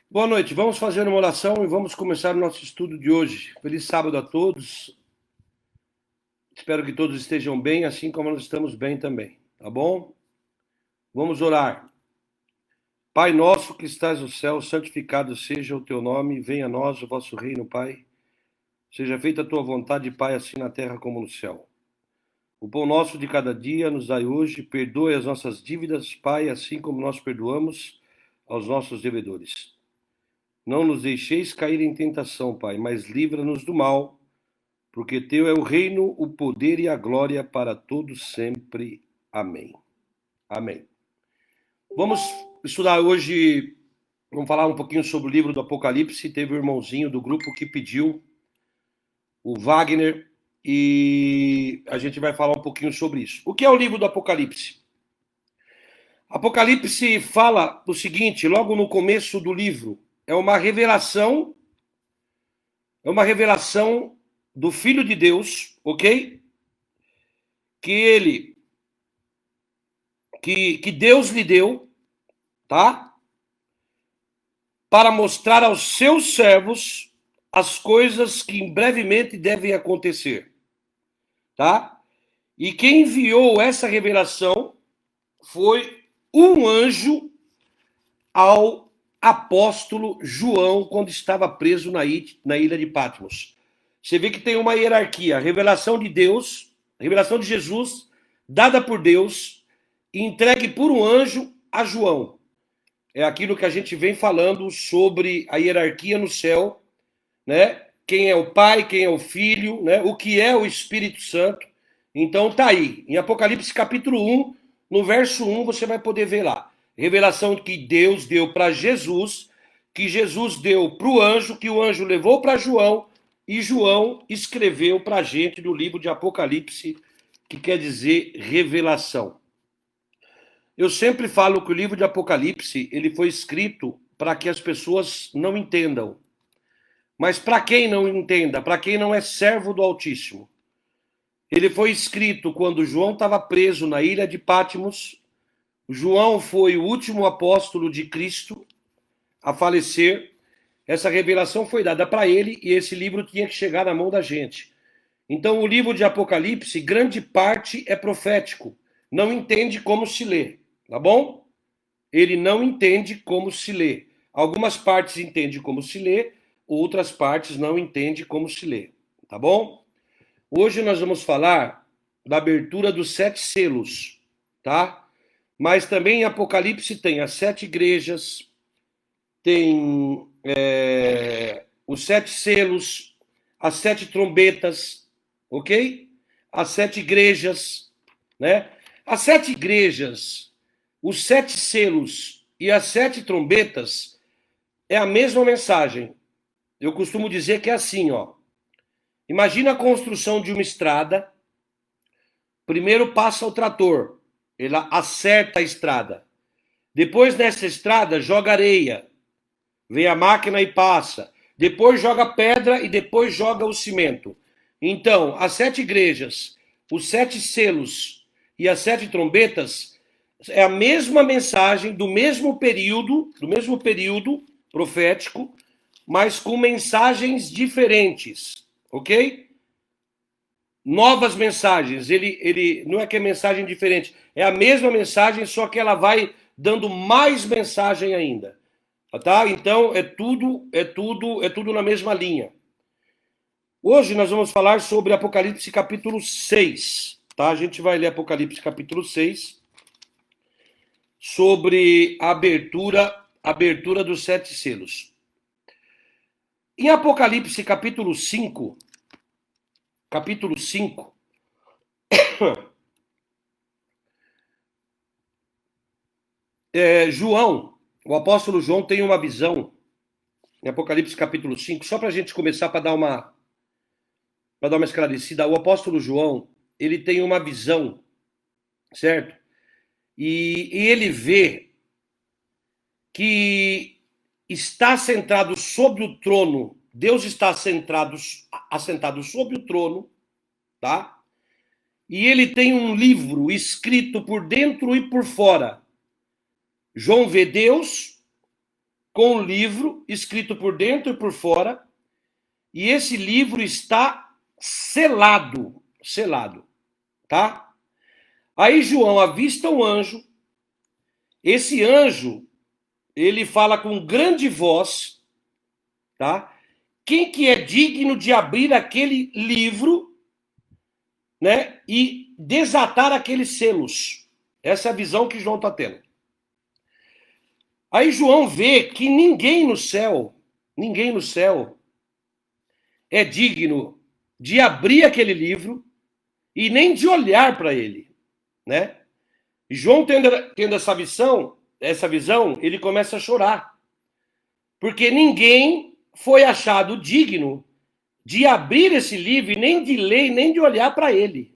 Boa noite, vamos fazer uma oração e vamos começar o nosso estudo de hoje. Feliz sábado a todos. Espero que todos estejam bem, assim como nós estamos bem também, tá bom? Vamos orar. Pai nosso que estás no céu, santificado seja o teu nome, venha a nós o vosso reino, Pai. Seja feita a tua vontade, Pai, assim na terra como no céu. O pão nosso de cada dia nos dai hoje, perdoe as nossas dívidas, Pai, assim como nós perdoamos aos nossos devedores. Não nos deixeis cair em tentação, Pai, mas livra-nos do mal, porque teu é o reino, o poder e a glória para todos sempre. Amém. Amém. Vamos estudar hoje, vamos falar um pouquinho sobre o livro do Apocalipse. Teve o irmãozinho do grupo que pediu, o Wagner, e a gente vai falar um pouquinho sobre isso. O que é o livro do Apocalipse? Apocalipse fala o seguinte, logo no começo do livro, é uma revelação do Filho de Deus, ok? Que Deus lhe deu, tá? Para mostrar aos seus servos as coisas que brevemente devem acontecer, tá? E quem enviou essa revelação foi um anjo ao apóstolo João quando estava preso na ilha de Patmos. Você vê que tem uma hierarquia, a revelação de Deus, a revelação de Jesus, dada por Deus, e entregue por um anjo a João. É aquilo que a gente vem falando sobre a hierarquia no céu, né? Quem é o Pai, quem é o Filho, né? O que é o Espírito Santo. Então tá aí, em Apocalipse capítulo 1, no verso 1, você vai poder ver lá. Revelação que Deus deu para Jesus, que Jesus deu para o anjo, que o anjo levou para João, e João escreveu para a gente no livro de Apocalipse, que quer dizer revelação. Eu sempre falo que o livro de Apocalipse ele foi escrito para que as pessoas não entendam. Mas para quem não entenda, para quem não é servo do Altíssimo, ele foi escrito quando João estava preso na ilha de Patmos. João foi o último apóstolo de Cristo a falecer. Essa revelação foi dada para ele e esse livro tinha que chegar na mão da gente. Então, o livro de Apocalipse, grande parte é profético. Não entende como se lê, tá bom? Ele não entende como se lê. Algumas partes entende como se lê, outras partes não entende como se lê, tá bom? Hoje nós vamos falar da abertura dos 7 selos, tá? Mas também em Apocalipse tem as 7 igrejas, tem os 7 selos, as 7 trombetas, ok? As 7 igrejas, né? As 7 igrejas, os 7 selos e as 7 trombetas é a mesma mensagem. Eu costumo dizer que é assim, ó. Imagina a construção de uma estrada. Primeiro passa o trator, ele acerta a estrada. Depois nessa estrada joga areia, vem a máquina e passa. Depois joga pedra e depois joga o cimento. Então, as 7 igrejas, os 7 selos e as 7 trombetas é a mesma mensagem do mesmo período profético, mas com mensagens diferentes, ok? Novas mensagens. Ele não é que é mensagem diferente, é a mesma mensagem, só que ela vai dando mais mensagem ainda. Tá? Então é tudo na mesma linha. Hoje nós vamos falar sobre Apocalipse capítulo 6. Tá? A gente vai ler Apocalipse capítulo 6 sobre a abertura dos 7 selos. Em Apocalipse capítulo 5, João, o apóstolo João tem uma visão, em Apocalipse capítulo 5, só para a gente começar para dar uma esclarecida. O apóstolo João, ele tem uma visão, certo? E ele vê que está sentado sobre o trono, Deus está assentado sobre o trono, tá? E ele tem um livro escrito por dentro e por fora. João vê Deus, com um livro escrito por dentro e por fora, e esse livro está selado, tá? Aí João avista um anjo, esse anjo, ele fala com grande voz, tá? Quem que é digno de abrir aquele livro, né, e desatar aqueles selos? Essa é a visão que João está tendo. Aí João vê que ninguém no céu é digno de abrir aquele livro e nem de olhar para ele, né? João tendo essa visão, ele começa a chorar, porque ninguém foi achado digno de abrir esse livro, e nem de ler, nem de olhar para ele.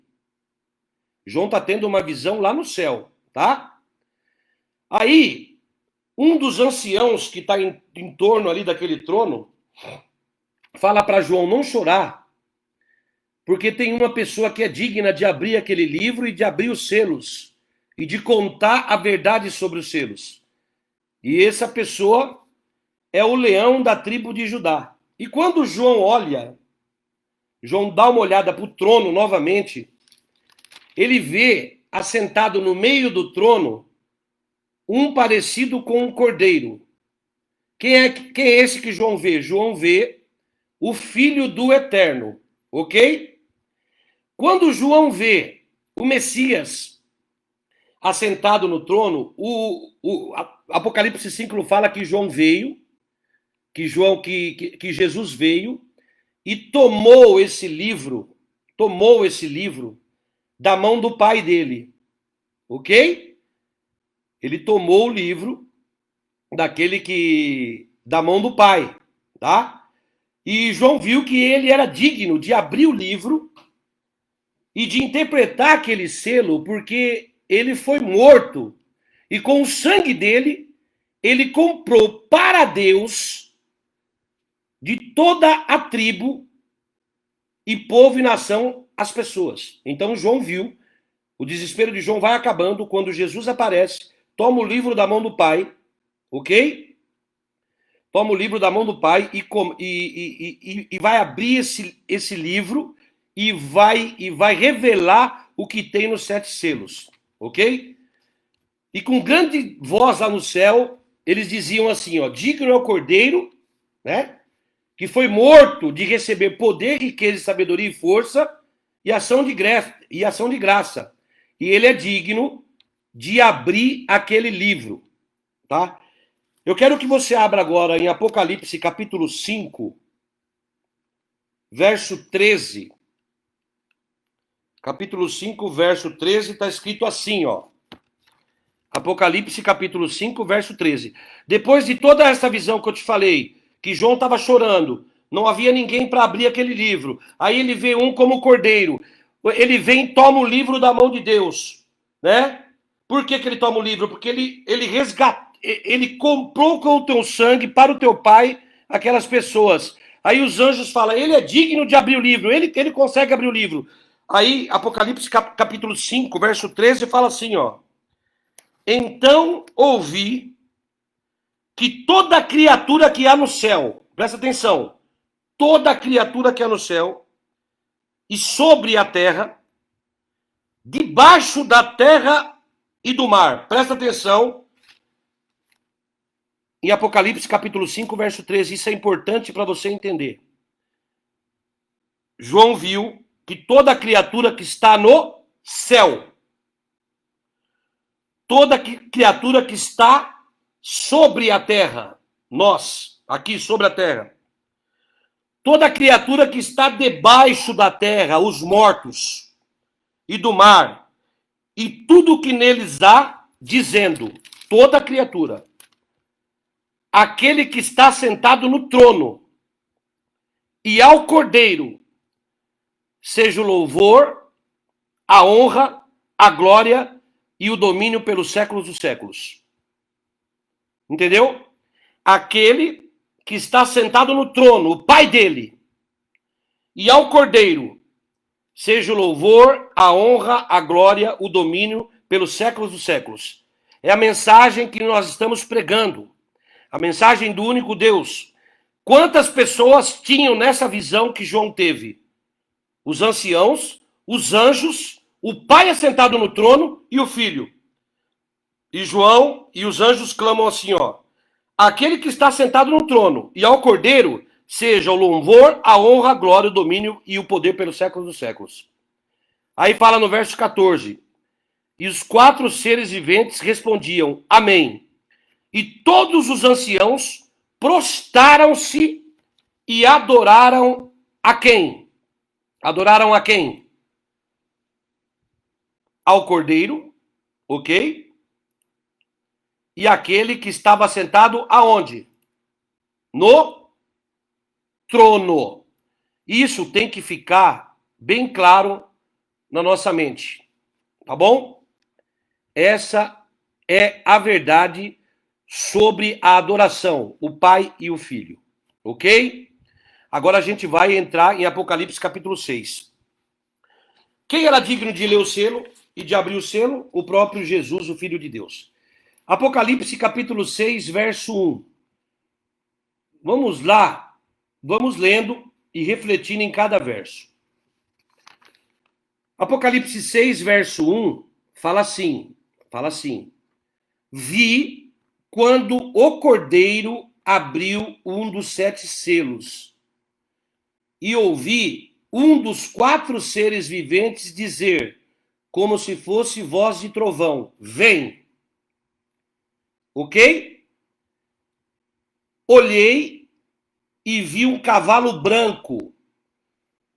João está tendo uma visão lá no céu, tá? Aí, um dos anciãos que está em torno ali daquele trono fala para João não chorar, porque tem uma pessoa que é digna de abrir aquele livro e de abrir os selos e de contar a verdade sobre os selos. E essa pessoa é o leão da tribo de Judá. E quando João dá uma olhada para o trono novamente, ele vê assentado no meio do trono um parecido com um cordeiro. Quem é esse que João vê? João vê o Filho do Eterno, ok? Quando João vê o Messias assentado no trono, o Apocalipse 5 fala que João veio, que Jesus veio e tomou esse livro da mão do pai dele, ok? Ele tomou o livro da mão do pai, tá? E João viu que ele era digno de abrir o livro e de interpretar aquele selo, porque ele foi morto e com o sangue dele ele comprou para Deus de toda a tribo e povo e nação as pessoas. Então João viu, o desespero de João vai acabando quando Jesus aparece, toma o livro da mão do pai, ok? Toma o livro da mão do pai e vai abrir esse livro e vai revelar o que tem nos 7 selos, ok? E com grande voz lá no céu, eles diziam assim, ó, digno é o cordeiro, né? Que foi morto de receber poder, riqueza, sabedoria e força e ação de graça. E ele é digno de abrir aquele livro, tá? Eu quero que você abra agora em Apocalipse capítulo 5, verso 13. Capítulo 5, verso 13, está escrito assim, ó. Apocalipse capítulo 5, verso 13. Depois de toda essa visão que eu te falei, que João estava chorando, não havia ninguém para abrir aquele livro. Aí ele vê um como cordeiro. Ele vem e toma o livro da mão de Deus, né? Por que ele toma o livro? Porque ele comprou com o teu sangue para o teu pai aquelas pessoas. Aí os anjos falam, ele é digno de abrir o livro, ele consegue abrir o livro. Aí Apocalipse capítulo 5, verso 13 fala assim, ó. Então ouvi que toda criatura que há no céu, presta atenção, toda criatura que há no céu e sobre a terra, debaixo da terra e do mar, presta atenção, em Apocalipse capítulo 5, verso 13, isso é importante para você entender. João viu que toda criatura que está no céu, toda criatura que está sobre a terra, nós, aqui sobre a terra, toda criatura que está debaixo da terra, os mortos, e do mar, e tudo que neles há, dizendo, toda criatura, aquele que está sentado no trono, e ao Cordeiro, seja o louvor, a honra, a glória e o domínio pelos séculos dos séculos. Entendeu? Aquele que está sentado no trono, o pai dele, e ao Cordeiro, seja o louvor, a honra, a glória, o domínio pelos séculos dos séculos. É a mensagem que nós estamos pregando. A mensagem do único Deus. Quantas pessoas tinham nessa visão que João teve? Os anciãos, os anjos, o pai assentado no trono e o filho. E João e os anjos clamam assim, ó: aquele que está sentado no trono e ao Cordeiro, seja o louvor, a honra, a glória, o domínio e o poder pelos séculos dos séculos. Aí fala no verso 14: e os 4 seres viventes respondiam, amém. E todos os anciãos prostaram-se e adoraram a quem? Adoraram a quem? Ao Cordeiro, ok? E aquele que estava sentado aonde? No trono. Isso tem que ficar bem claro na nossa mente, tá bom? Essa é a verdade sobre a adoração, o Pai e o Filho, ok? Agora a gente vai entrar em Apocalipse capítulo 6. Quem era digno de ler o selo e de abrir o selo? O próprio Jesus, o Filho de Deus. Apocalipse capítulo 6, verso 1. Vamos lá, vamos lendo e refletindo em cada verso. Apocalipse 6, verso 1, fala assim, vi quando o Cordeiro abriu um dos 7 selos, e ouvi um dos 4 seres viventes dizer, como se fosse voz de trovão, vem. Ok? Olhei e vi um cavalo branco.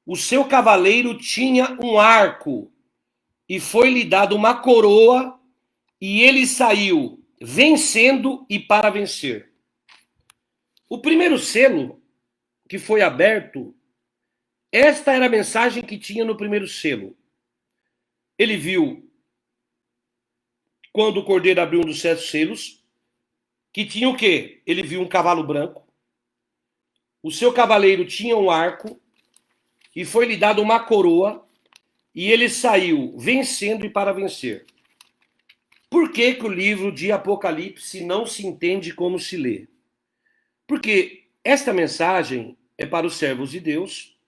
O seu cavaleiro tinha um arco, e foi-lhe dado uma coroa, e ele saiu vencendo e para vencer. O primeiro selo que foi aberto, esta era a mensagem que tinha no primeiro selo. Ele viu, quando o Cordeiro abriu um dos 7 selos, que tinha o quê? Ele viu um cavalo branco, o seu cavaleiro tinha um arco, e foi-lhe dado uma coroa, e ele saiu vencendo e para vencer. Por que que o livro de Apocalipse não se entende como se lê? Porque esta mensagem é para os servos de Deus.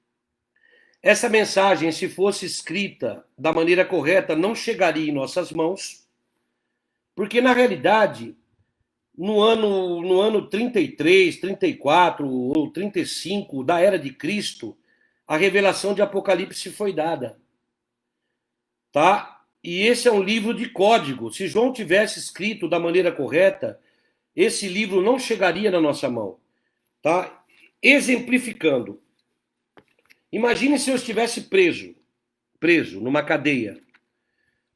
Essa mensagem, se fosse escrita da maneira correta, não chegaria em nossas mãos. Porque, na realidade, no ano 33, 34 ou 35 da era de Cristo, a revelação de Apocalipse foi dada. Tá? E esse é um livro de código. Se João tivesse escrito da maneira correta, esse livro não chegaria na nossa mão. Tá? Exemplificando. Imagine se eu estivesse preso numa cadeia.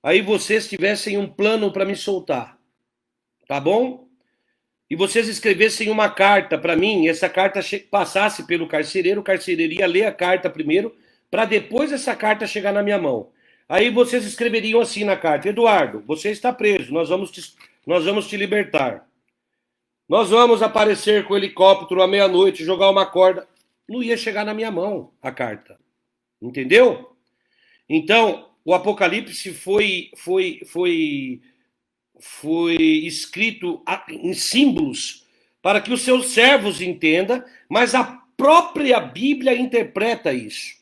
Aí vocês tivessem um plano para me soltar. Tá bom? E vocês escrevessem uma carta para mim, e essa carta passasse pelo carcereiro, o carcereiro ia ler a carta primeiro, para depois essa carta chegar na minha mão. Aí vocês escreveriam assim na carta: Eduardo, você está preso, nós vamos te libertar. Nós vamos aparecer com o helicóptero à meia-noite, jogar uma corda. Não ia chegar na minha mão a carta. Entendeu? Então, o Apocalipse foi escrito em símbolos para que os seus servos entendam, mas a própria Bíblia interpreta isso.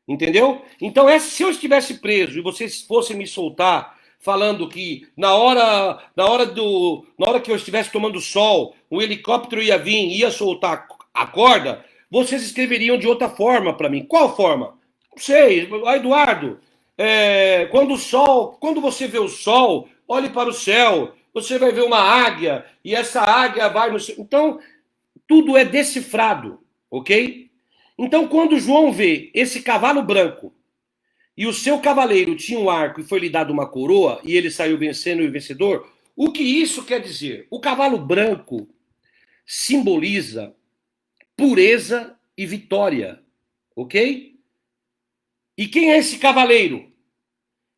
Entendeu? Então, se eu estivesse preso e vocês fossem me soltar falando que na hora que eu estivesse tomando sol, o helicóptero ia vir, ia soltar a corda, vocês escreveriam de outra forma para mim. Qual forma? Não sei, Eduardo, quando você vê o sol, olhe para o céu, você vai ver uma águia, e essa águia vai no céu. Então, tudo é decifrado, ok? Então, quando João vê esse cavalo branco, e o seu cavaleiro tinha um arco e foi-lhe dado uma coroa, e ele saiu vencendo e vencedor, o que isso quer dizer? O cavalo branco simboliza pureza e vitória, ok? E quem é esse cavaleiro?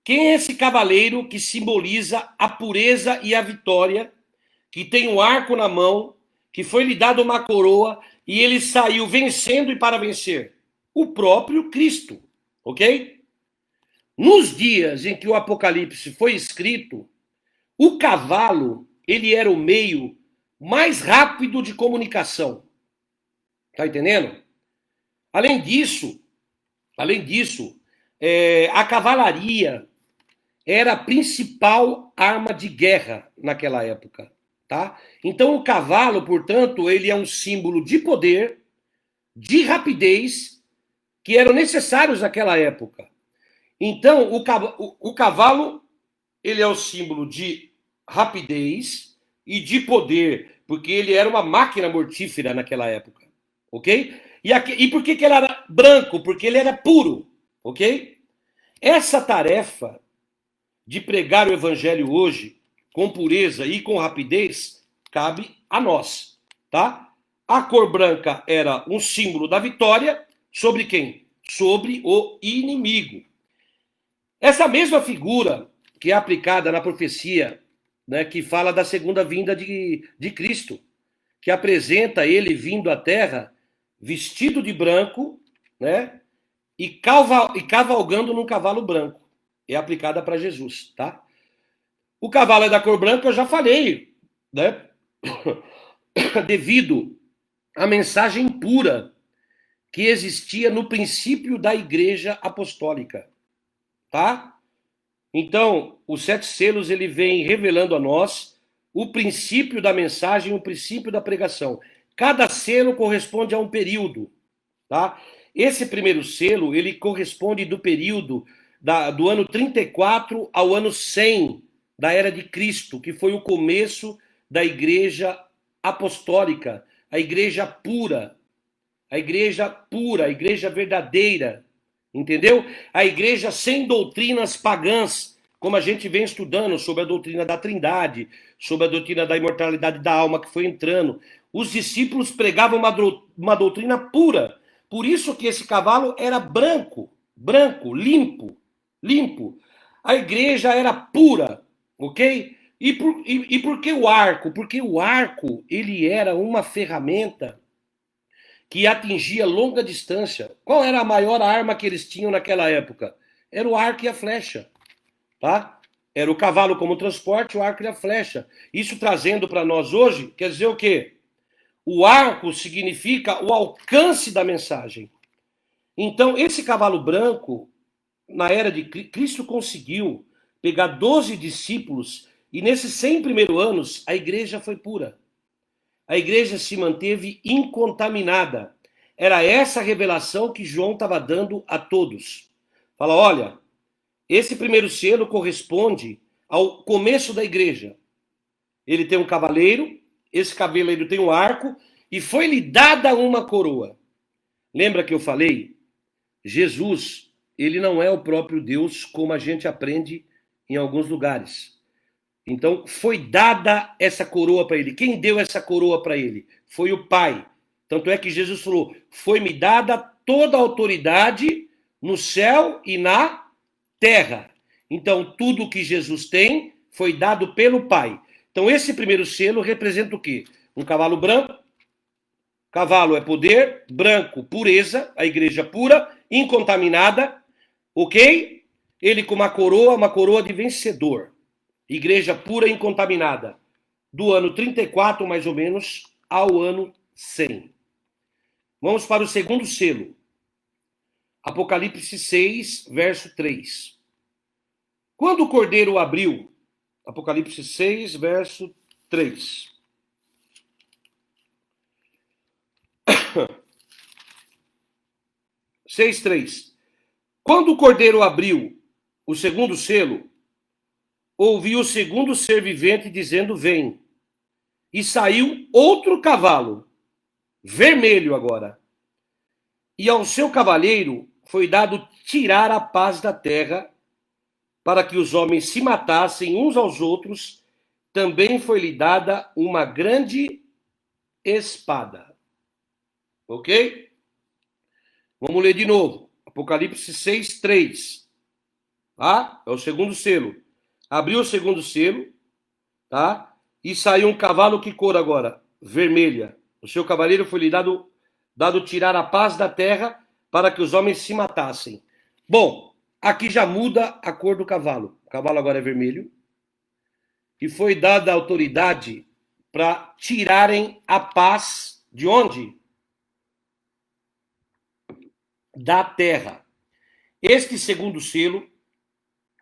Quem é esse cavaleiro que simboliza a pureza e a vitória, que tem um arco na mão, que foi-lhe dado uma coroa, e ele saiu vencendo e para vencer? O próprio Cristo, ok? Nos dias em que o Apocalipse foi escrito, o cavalo, ele era o meio mais rápido de comunicação. Tá entendendo? Além disso, a cavalaria era a principal arma de guerra naquela época, tá? Então o cavalo, portanto, ele é um símbolo de poder, de rapidez, que eram necessários naquela época. Então o cavalo, ele é o símbolo de rapidez e de poder, porque ele era uma máquina mortífera naquela época, ok? E por que ele era branco? Porque ele era puro, ok? Essa tarefa de pregar o evangelho hoje, com pureza e com rapidez, cabe a nós, tá? A cor branca era um símbolo da vitória sobre quem? Sobre o inimigo. Essa mesma figura que é aplicada na profecia, né, que fala da segunda vinda de Cristo, que apresenta ele vindo à terra vestido de branco, né, e cavalgando num cavalo branco. É aplicada para Jesus, tá? O cavalo é da cor branca, eu já falei, né? Devido à mensagem pura que existia no princípio da Igreja Apostólica, tá? Então, os 7 selos, ele vem revelando a nós o princípio da mensagem, o princípio da pregação. Cada selo corresponde a um período, tá? Esse primeiro selo, ele corresponde do período do ano 34 ao ano 100 da era de Cristo, que foi o começo da Igreja Apostólica, a igreja pura, a igreja verdadeira, entendeu? A igreja sem doutrinas pagãs, como a gente vem estudando sobre a doutrina da Trindade, sobre a doutrina da imortalidade da alma que foi entrando. Os discípulos pregavam uma doutrina pura. Por isso que esse cavalo era branco, limpo. A igreja era pura, ok? E por que o arco? Porque o arco, ele era uma ferramenta que atingia longa distância. Qual era a maior arma que eles tinham naquela época? Era o arco e a flecha, tá? Era o cavalo como transporte, o arco e a flecha. Isso trazendo para nós hoje, quer dizer o quê? O arco significa o alcance da mensagem. Então, esse cavalo branco, na era de Cristo, conseguiu pegar 12 discípulos e nesses 100 primeiros anos, a igreja foi pura. A igreja se manteve incontaminada. Era essa a revelação que João estava dando a todos. Fala, olha, esse primeiro selo corresponde ao começo da igreja. Ele tem um cavaleiro, esse cavaleiro tem um arco, e foi-lhe dada uma coroa. Lembra que eu falei? Jesus, ele não é o próprio Deus, como a gente aprende em alguns lugares. Então, foi dada essa coroa para ele. Quem deu essa coroa para ele? Foi o Pai. Tanto é que Jesus falou, foi-me dada toda a autoridade no céu e na terra. Então, tudo que Jesus tem foi dado pelo Pai. Então, esse primeiro selo representa o quê? Um cavalo branco. Cavalo é poder, branco, pureza, a igreja pura, incontaminada, ok? Ele com uma coroa de vencedor. Igreja pura e incontaminada. Do ano 34, mais ou menos, ao ano 100. Vamos para o segundo selo. Apocalipse 6, verso 3. Quando o cordeiro abriu, Apocalipse 6, verso 3. 6:3. Quando o cordeiro abriu o segundo selo, ouvi o segundo ser vivente dizendo, vem. E saiu outro cavalo, vermelho agora. E ao seu cavaleiro foi dado tirar a paz da terra, para que os homens se matassem uns aos outros, também foi-lhe dada uma grande espada. Ok? Vamos ler de novo. Apocalipse 6, 3. Tá? É o segundo selo. Abriu o segundo selo, tá? E saiu um cavalo, que cor agora? Vermelha. O seu cavaleiro foi-lhe dado tirar a paz da terra, para que os homens se matassem. Bom, aqui já muda a cor do cavalo. O cavalo agora é vermelho. E foi dada autoridade para tirarem a paz de onde? Da terra. Este segundo selo,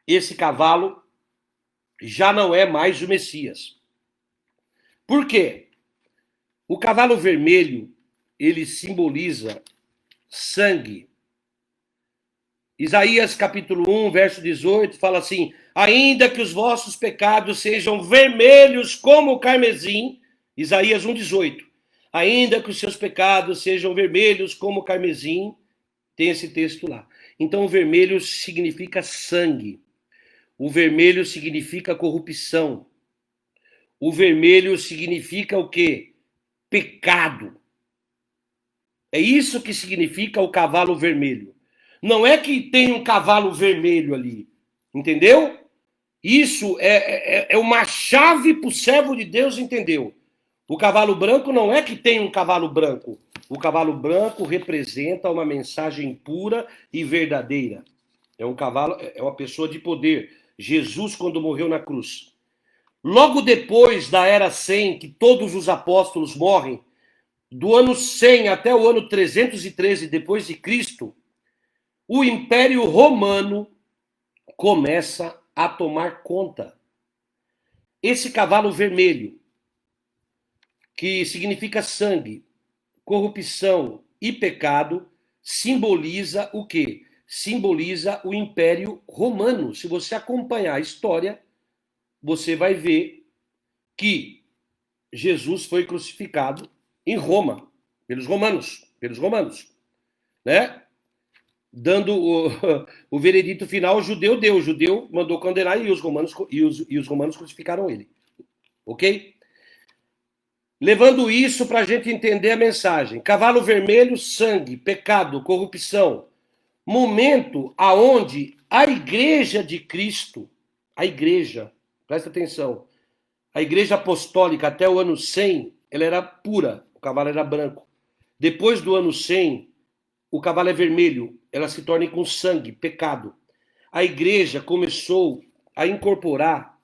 esse cavalo, já não é mais o Messias. Por quê? O cavalo vermelho, ele simboliza sangue. Isaías capítulo 1, verso 18, fala assim: ainda que os vossos pecados sejam vermelhos como o carmesim, Isaías 1, 18. Ainda que os seus pecados sejam vermelhos como o carmesim, tem esse texto lá. Então o vermelho significa sangue. O vermelho significa corrupção. O vermelho significa o quê? Pecado. É isso que significa o cavalo vermelho. Não é que tem um cavalo vermelho ali, entendeu? Isso é uma chave para o servo de Deus, entendeu? O cavalo branco não é que tem um cavalo branco. O cavalo branco representa uma mensagem pura e verdadeira. É um cavalo, é uma pessoa de poder. Jesus, quando morreu na cruz. Logo depois da era 100, que todos os apóstolos morrem, do ano 100 até o ano 313 depois de Cristo, o Império Romano começa a tomar conta. Esse cavalo vermelho, que significa sangue, corrupção e pecado, simboliza o quê? Simboliza o Império Romano. Se você acompanhar a história, você vai ver que Jesus foi crucificado em Roma, pelos romanos, né? Dando o veredito final, o judeu mandou condenar e os romanos crucificaram ele, ok? Levando isso para a gente entender a mensagem. Cavalo vermelho, sangue, pecado, corrupção. Momento aonde a igreja de Cristo, a igreja, presta atenção, a igreja apostólica até o ano 100, ela era pura, o cavalo era branco. Depois do ano 100, o cavalo é vermelho, ela se torna com sangue, pecado. A igreja começou a incorporar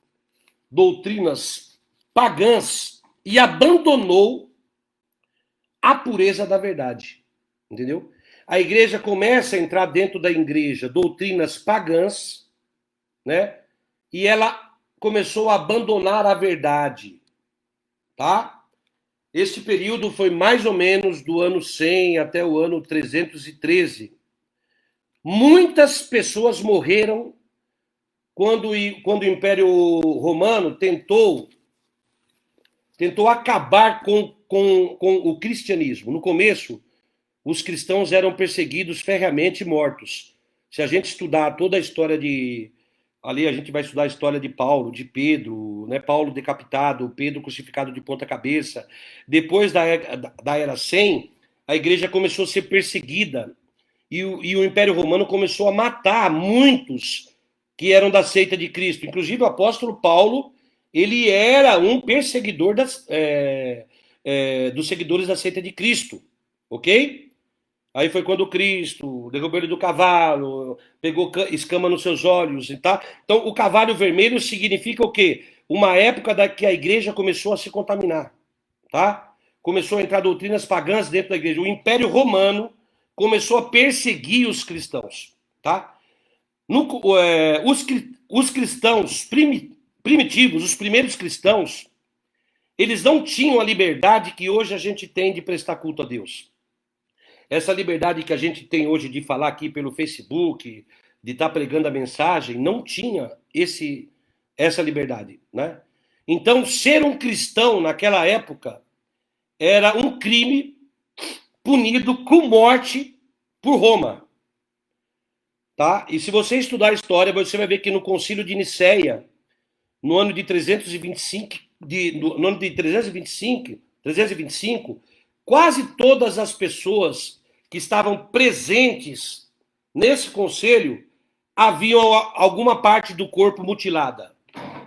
doutrinas pagãs e abandonou a pureza da verdade, entendeu? A igreja começa a entrar dentro da igreja doutrinas pagãs, né? E ela começou a abandonar a verdade, tá? Esse período foi mais ou menos do ano 100 até o ano 313. Muitas pessoas morreram quando o Império Romano tentou acabar com o cristianismo. No começo, os cristãos eram perseguidos ferreamente e mortos. Se a gente estudar toda a história de... Ali a gente vai estudar a história de Paulo, de Pedro, né? Paulo decapitado, Pedro crucificado de ponta cabeça. Depois da era 100, a igreja começou a ser perseguida e o Império Romano começou a matar muitos que eram da seita de Cristo. Inclusive o apóstolo Paulo, ele era um perseguidor dos seguidores da seita de Cristo, ok? Aí foi quando Cristo derrubou ele do cavalo, pegou escama nos seus olhos e tal. Então, o cavalo vermelho significa o quê? Uma época que a igreja começou a se contaminar, tá? Começou a entrar doutrinas pagãs dentro da igreja. O Império Romano começou a perseguir os cristãos, tá? Os cristãos primitivos, os primeiros cristãos, eles não tinham a liberdade que hoje a gente tem de prestar culto a Deus. Essa liberdade que a gente tem hoje de falar aqui pelo Facebook, de estar pregando a mensagem, não tinha essa liberdade, né? Então, ser um cristão naquela época era um crime punido com morte por Roma, tá? E se você estudar a história, você vai ver que no Concílio de Nicéia, no ano de 325, quase todas as pessoas que estavam presentes nesse conselho haviam alguma parte do corpo mutilada.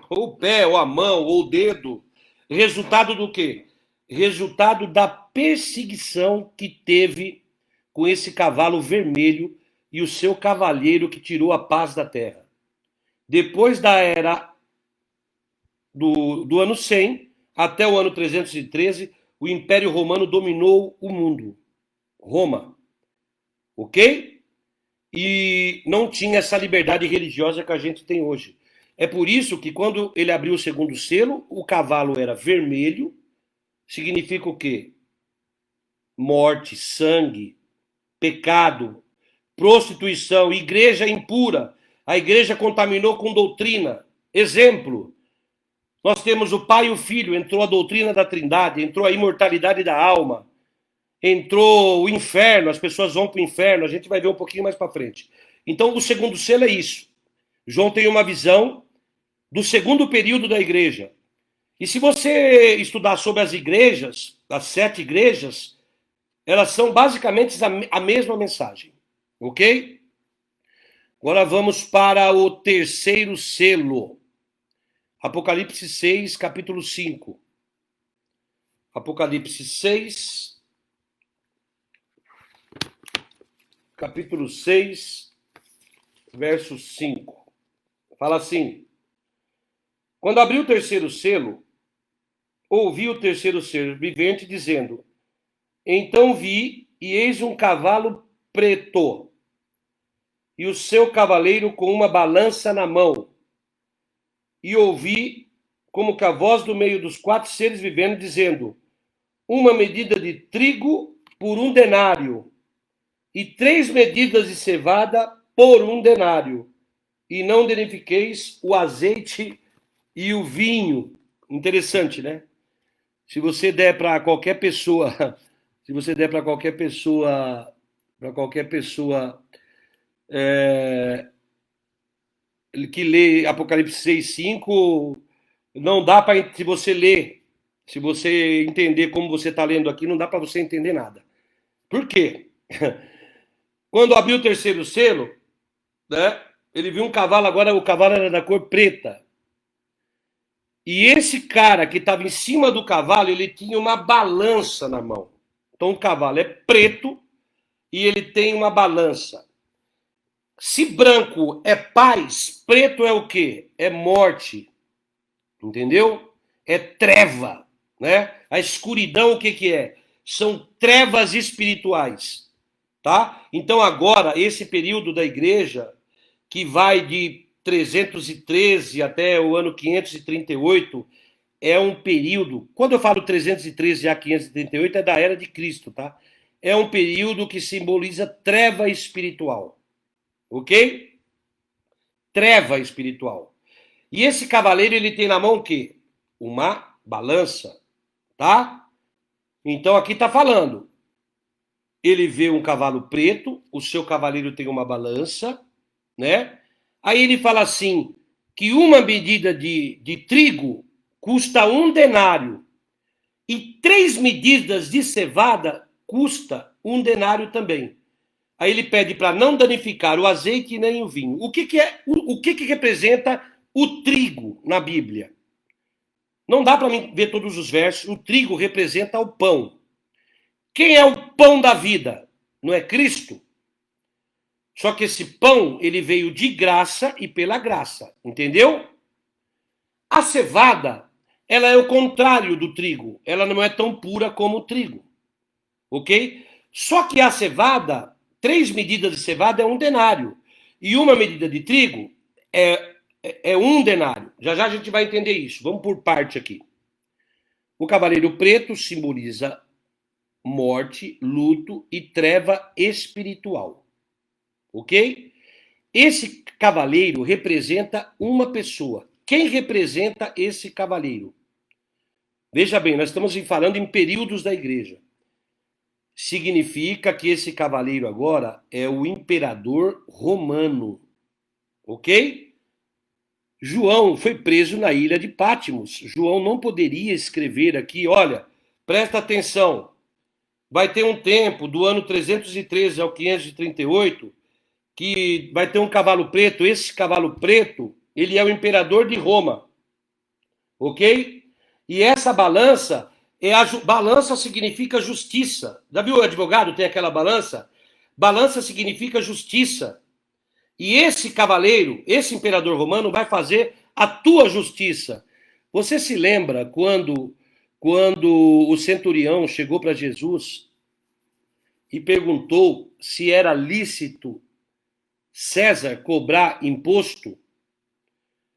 Ou o pé, ou a mão, ou o dedo. Resultado do quê? Resultado da perseguição que teve com esse cavalo vermelho e o seu cavalheiro que tirou a paz da terra. Depois da era do ano 100, até o ano 313, o Império Romano dominou o mundo. Roma. Ok? E não tinha essa liberdade religiosa que a gente tem hoje. É por isso que quando ele abriu o segundo selo, o cavalo era vermelho, significa o quê? Morte, sangue, pecado, prostituição, igreja impura. A igreja contaminou com doutrina. Exemplo, nós temos o Pai e o Filho, entrou a doutrina da Trindade, entrou a imortalidade da alma, entrou o inferno, as pessoas vão para o inferno, a gente vai ver um pouquinho mais para frente. Então, o segundo selo é isso. João tem uma visão do segundo período da igreja. E se você estudar sobre as igrejas, as 7 igrejas, elas são basicamente a mesma mensagem. Ok? Agora vamos para o terceiro selo. Apocalipse 6, capítulo 5. Apocalipse 6, capítulo 6, verso 5. Fala assim: quando abriu o terceiro selo, ouvi o terceiro ser vivente dizendo: então vi, e eis um cavalo preto, e o seu cavaleiro com uma balança na mão. E ouvi como que a voz do meio dos 4 seres vivendo dizendo: uma medida de trigo por 1 denário, e 3 medidas de cevada por 1 denário, e não danifiqueis o azeite e o vinho. Interessante, né? Se você der para qualquer pessoa, se você der para qualquer pessoa, que lê Apocalipse 6:5, não dá para, se você ler, se você entender como você está lendo aqui, não dá para você entender nada. Por quê? Quando abriu o terceiro selo, né, ele viu um cavalo, agora o cavalo era da cor preta. E esse cara que estava em cima do cavalo, ele tinha uma balança na mão. Então o cavalo é preto e ele tem uma balança. Se branco é paz, preto é o quê? É morte. Entendeu? É treva, né? A escuridão o que que é? São trevas espirituais, tá? Então agora esse período da igreja que vai de 313 até o ano 538 é um período, quando eu falo 313 a 538 é da era de Cristo, tá? É um período que simboliza treva espiritual. Ok? Treva espiritual. E esse cavaleiro, ele tem na mão o quê? Uma balança, tá? Então aqui tá falando. Ele vê um cavalo preto, o seu cavaleiro tem uma balança, né? Aí ele fala assim, que uma medida de trigo custa 1 denário e 3 medidas de cevada custa 1 denário também. Aí ele pede para não danificar o azeite nem o vinho. O que representa o trigo na Bíblia? Não dá para mim ver todos os versos. O trigo representa o pão. Quem é o pão da vida? Não é Cristo? Só que esse pão, ele veio de graça e pela graça. Entendeu? A cevada, ela é o contrário do trigo. Ela não é tão pura como o trigo. Ok? Só que a cevada, 3 medidas de cevada é 1 denário. E uma medida de trigo é 1 denário. Já já a gente vai entender isso. Vamos por parte aqui. O cavaleiro preto simboliza morte, luto e treva espiritual. Ok? Esse cavaleiro representa uma pessoa. Quem representa esse cavaleiro? Veja bem, nós estamos falando em períodos da igreja. Significa que esse cavaleiro agora é o imperador romano. Ok? João foi preso na ilha de Patmos. João não poderia escrever aqui, olha, presta atenção, vai ter um tempo do ano 313 ao 538 que vai ter um cavalo preto. Esse cavalo preto, ele é o imperador de Roma. Ok? E essa balança, balança significa justiça. Já viu o advogado tem aquela balança? Balança significa justiça. E esse cavaleiro, esse imperador romano vai fazer a tua justiça. Você se lembra quando quando o centurião chegou para Jesus e perguntou se era lícito César cobrar imposto,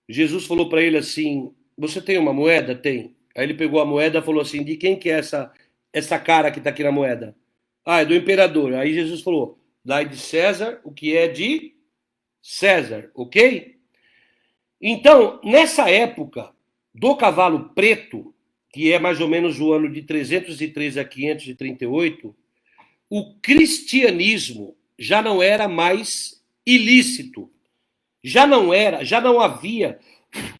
Jesus falou para ele assim: você tem uma moeda? Tem. Aí ele pegou a moeda e falou assim: de quem que é essa cara que está aqui na moeda? Ah, é do imperador. Aí Jesus falou: dai de César o que é de César, ok? Então, nessa época do cavalo preto, que é mais ou menos o ano de 313 a 538, o cristianismo já não era mais ilícito. Já não havia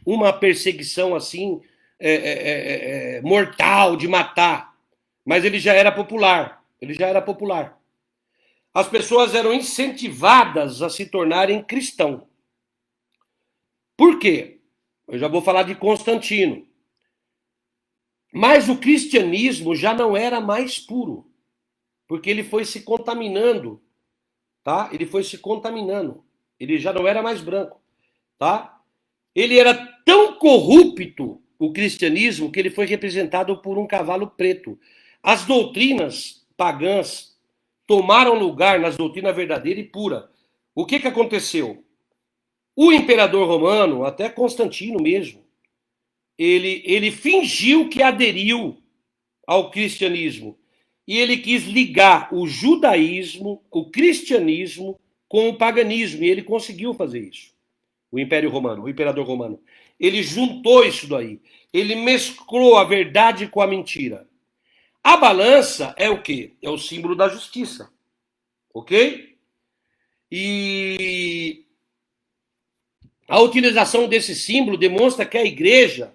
uma perseguição assim mortal de matar, mas ele já era popular. Ele já era popular. As pessoas eram incentivadas a se tornarem cristãos. Por quê? Eu já vou falar de Constantino. Mas o cristianismo já não era mais puro, porque ele foi se contaminando, tá? Ele foi se contaminando. Ele já não era mais branco, tá? Ele era tão corrupto, o cristianismo, que ele foi representado por um cavalo preto. As doutrinas pagãs tomaram lugar nas doutrinas verdadeira e pura. O que aconteceu? O imperador romano, até Constantino mesmo, ele fingiu que aderiu ao cristianismo. E ele quis ligar o judaísmo, o cristianismo, com o paganismo. E ele conseguiu fazer isso. O Império Romano, o imperador romano. Ele juntou isso daí. Ele mesclou a verdade com a mentira. A balança é o quê? É o símbolo da justiça. Ok? E a utilização desse símbolo demonstra que a igreja,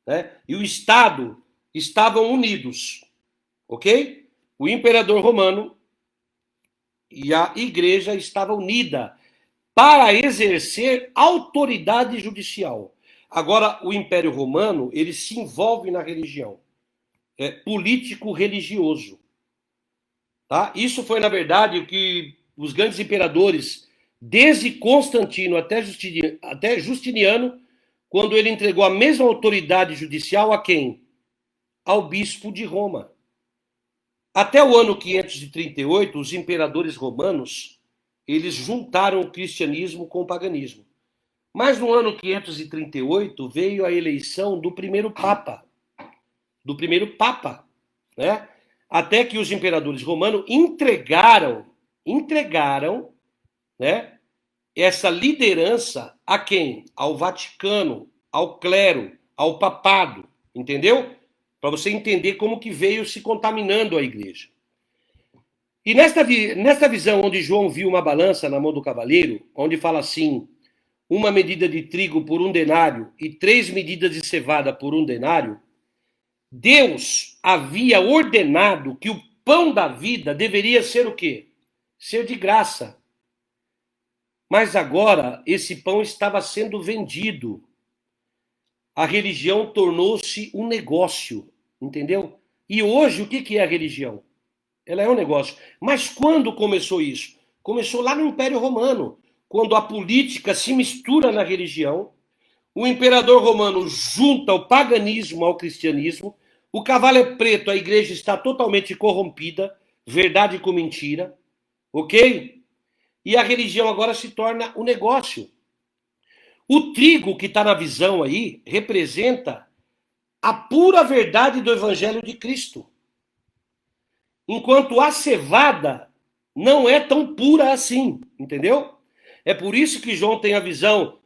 né, e o Estado estavam unidos. Ok? O imperador romano e a igreja estavam unidas para exercer autoridade judicial. Agora, o Império Romano, ele se envolve na religião. É político-religioso. Tá? Isso foi, na verdade, o que os grandes imperadores, desde Constantino até Justiniano, quando ele entregou a mesma autoridade judicial a quem? Ao bispo de Roma. Até o ano 538, os imperadores romanos, eles juntaram o cristianismo com o paganismo. Mas no ano 538 veio a eleição do primeiro papa. Né? Até que os imperadores romanos entregaram, né, essa liderança a quem? Ao Vaticano, ao clero, ao papado, entendeu? Para você entender como que veio se contaminando a igreja. E nesta visão, onde João viu uma balança na mão do cavaleiro, onde fala assim, uma medida de trigo por 1 denário e 3 medidas de cevada por 1 denário, Deus havia ordenado que o pão da vida deveria ser o quê? Ser de graça. Mas agora esse pão estava sendo vendido. A religião tornou-se um negócio, entendeu? E hoje o que é a religião? Ela é um negócio. Mas quando começou isso? Começou lá no Império Romano, quando a política se mistura na religião, o imperador romano junta o paganismo ao cristianismo, o cavalo é preto, a igreja está totalmente corrompida, verdade com mentira, ok? E a religião agora se torna um negócio. O trigo que está na visão aí representa a pura verdade do evangelho de Cristo. Enquanto a cevada não é tão pura assim, entendeu? É por isso que João tem a visão,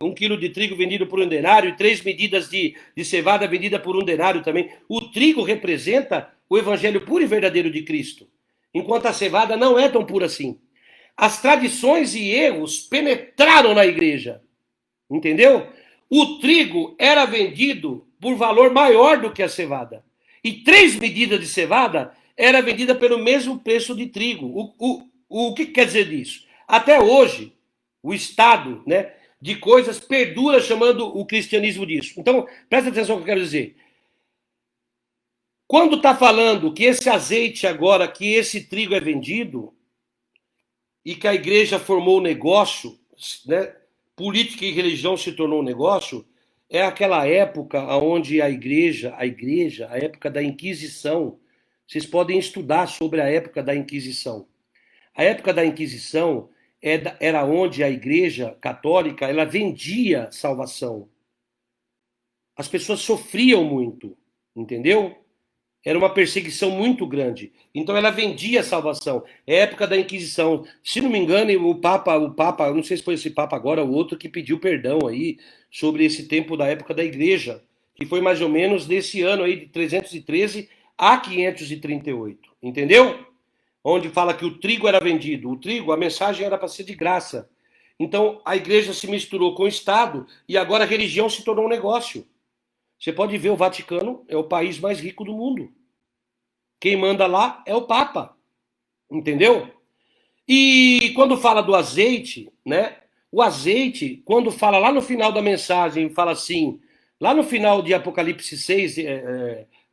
um quilo de trigo vendido por 1 denário e 3 medidas de cevada vendida por 1 denário também. O trigo representa o evangelho puro e verdadeiro de Cristo, enquanto a cevada não é tão pura assim. As tradições e erros penetraram na igreja, entendeu? O trigo era vendido por valor maior do que a cevada. E 3 medidas de cevada era vendida pelo mesmo preço de trigo. O que quer dizer disso? Até hoje, o estado, né, de coisas perdura chamando o cristianismo disso. Então, presta atenção no que eu quero dizer. Quando está falando que esse azeite agora, que esse trigo é vendido, e que a igreja formou um negócio, né, política e religião se tornou um negócio, é aquela época onde a igreja, a época da Inquisição, vocês podem estudar sobre a época da Inquisição. A época da Inquisição era onde a igreja católica, ela vendia salvação. As pessoas sofriam muito, entendeu? Era uma perseguição muito grande. Então ela vendia a salvação. É a época da Inquisição. Se não me engano, o Papa, não sei se foi esse Papa agora ou outro que pediu perdão aí sobre esse tempo da época da igreja, que foi mais ou menos desse ano aí de 313 a 538. Entendeu? Onde fala que o trigo era vendido. O trigo, a mensagem era para ser de graça. Então a igreja se misturou com o Estado e agora a religião se tornou um negócio. Você pode ver, o Vaticano é o país mais rico do mundo. Quem manda lá é o Papa. Entendeu? E quando fala do azeite, né? O azeite, quando fala lá no final da mensagem, fala assim, lá no final de Apocalipse 6,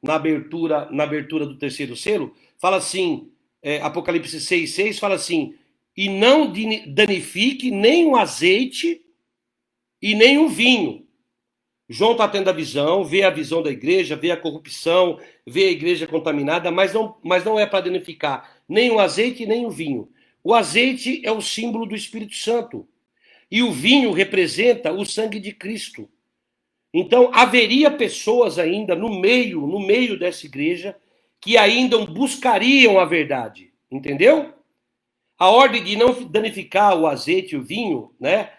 na abertura do terceiro selo, fala assim, Apocalipse 6, fala assim, e não danifique nem o azeite e nem o vinho. João está tendo a visão, vê a visão da igreja, vê a corrupção, vê a igreja contaminada, mas não é para danificar nem o azeite nem o vinho. O azeite é o símbolo do Espírito Santo e o vinho representa o sangue de Cristo. Então haveria pessoas ainda no meio dessa igreja que ainda buscariam a verdade, entendeu? A ordem de não danificar o azeite e o vinho, né?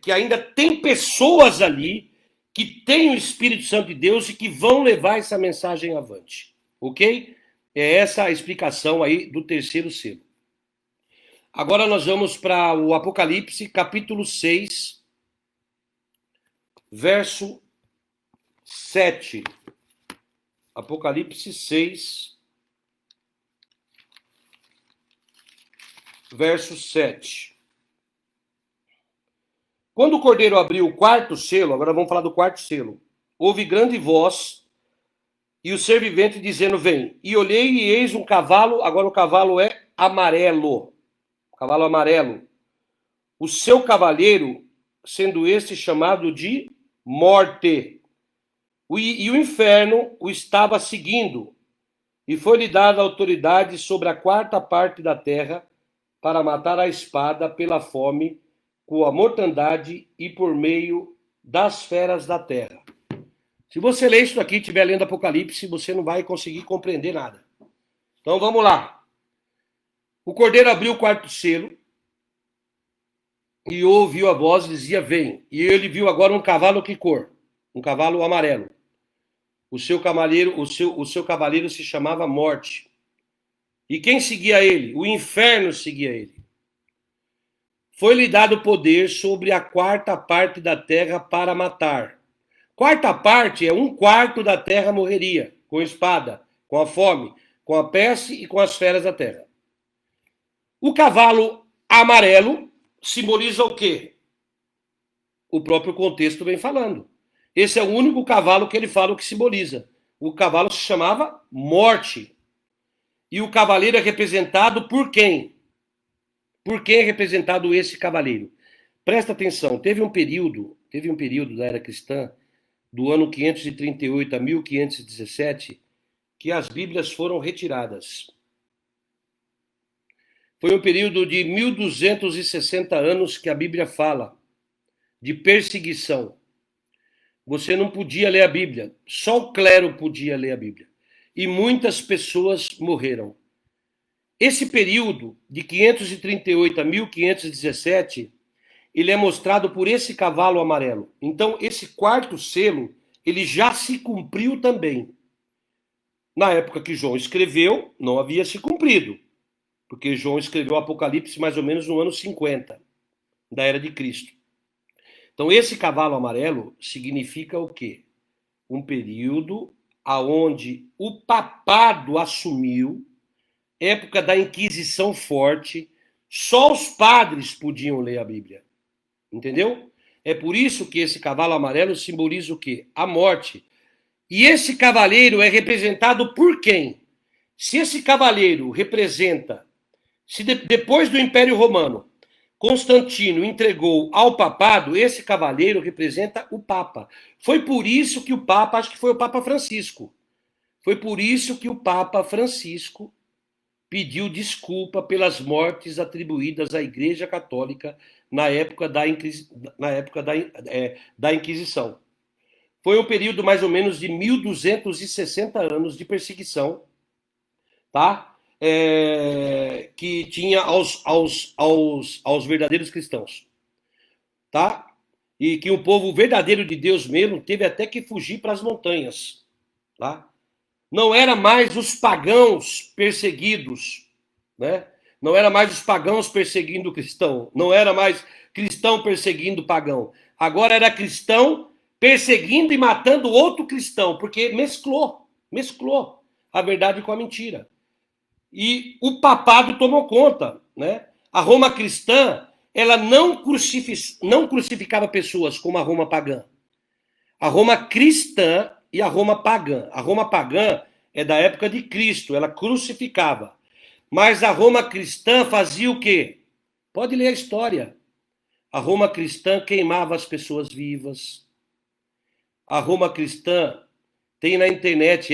Que ainda tem pessoas ali que têm o Espírito Santo de Deus e que vão levar essa mensagem avante, ok? É essa a explicação aí do terceiro selo. Agora nós vamos para o Apocalipse, capítulo 6, verso 7. Apocalipse 6, verso 7. Quando o Cordeiro abriu o quarto selo, agora vamos falar do quarto selo, houve grande voz e o ser vivente dizendo, vem. E olhei e eis um cavalo, agora o cavalo é amarelo. Cavalo amarelo. O seu cavaleiro, sendo este chamado de morte. E o inferno o estava seguindo. E foi-lhe dada autoridade sobre a quarta parte da terra para matar a espada pela fome, com a mortandade e por meio das feras da terra. Se você ler isso aqui e estiver lendo Apocalipse, você não vai conseguir compreender nada. Então vamos lá. O Cordeiro abriu o quarto selo e ouviu a voz e dizia, vem. E ele viu agora um cavalo, que cor? Um cavalo amarelo. O seu cavaleiro se chamava Morte. E quem seguia ele? O inferno seguia ele. Foi-lhe dado poder sobre a quarta parte da terra para matar. Quarta parte é 1/4 da terra morreria, com espada, com a fome, com a peste e com as feras da terra. O cavalo amarelo simboliza o quê? O próprio contexto vem falando. Esse é o único cavalo que ele fala o que simboliza. O cavalo se chamava Morte. E o cavaleiro é representado por quem? Por quem é representado esse cavaleiro? Presta atenção, teve um período da era cristã, do ano 538 a 1517, que as Bíblias foram retiradas. Foi um período de 1260 anos que a Bíblia fala de perseguição. Você não podia ler a Bíblia, só o clero podia ler a Bíblia. E muitas pessoas morreram. Esse período, de 538 a 1517, ele é mostrado por esse cavalo amarelo. Então, esse quarto selo, ele já se cumpriu também. Na época que João escreveu, não havia se cumprido, porque João escreveu o Apocalipse mais ou menos no ano 50 da era de Cristo. Então, esse cavalo amarelo significa o quê? Um período aonde o papado assumiu, época da Inquisição forte, só os padres podiam ler a Bíblia. Entendeu? É por isso que esse cavalo amarelo simboliza o quê? A morte. E esse cavaleiro é representado por quem? Se esse cavaleiro representa, se depois do Império Romano, Constantino entregou ao papado, esse cavaleiro representa o Papa. Foi por isso que o Papa, acho que foi o Papa Francisco, foi por isso que o Papa Francisco pediu desculpa pelas mortes atribuídas à Igreja Católica na época da Inquisição. Foi um período mais ou menos de 1260 anos de perseguição, tá? Que tinha aos verdadeiros cristãos, tá? E que o povo verdadeiro de Deus mesmo teve até que fugir para as montanhas, tá? Não era mais os pagãos perseguidos, né? Não era mais os pagãos perseguindo o cristão, não era mais cristão perseguindo pagão. Agora era cristão perseguindo e matando outro cristão, porque mesclou a verdade com a mentira. E o papado tomou conta, né? A Roma cristã, ela não crucificava pessoas como a Roma pagã. A Roma cristã e a Roma pagã. A Roma pagã é da época de Cristo, ela crucificava. Mas a Roma cristã fazia o quê? Pode ler a história. A Roma cristã queimava as pessoas vivas. A Roma cristã tem na internet,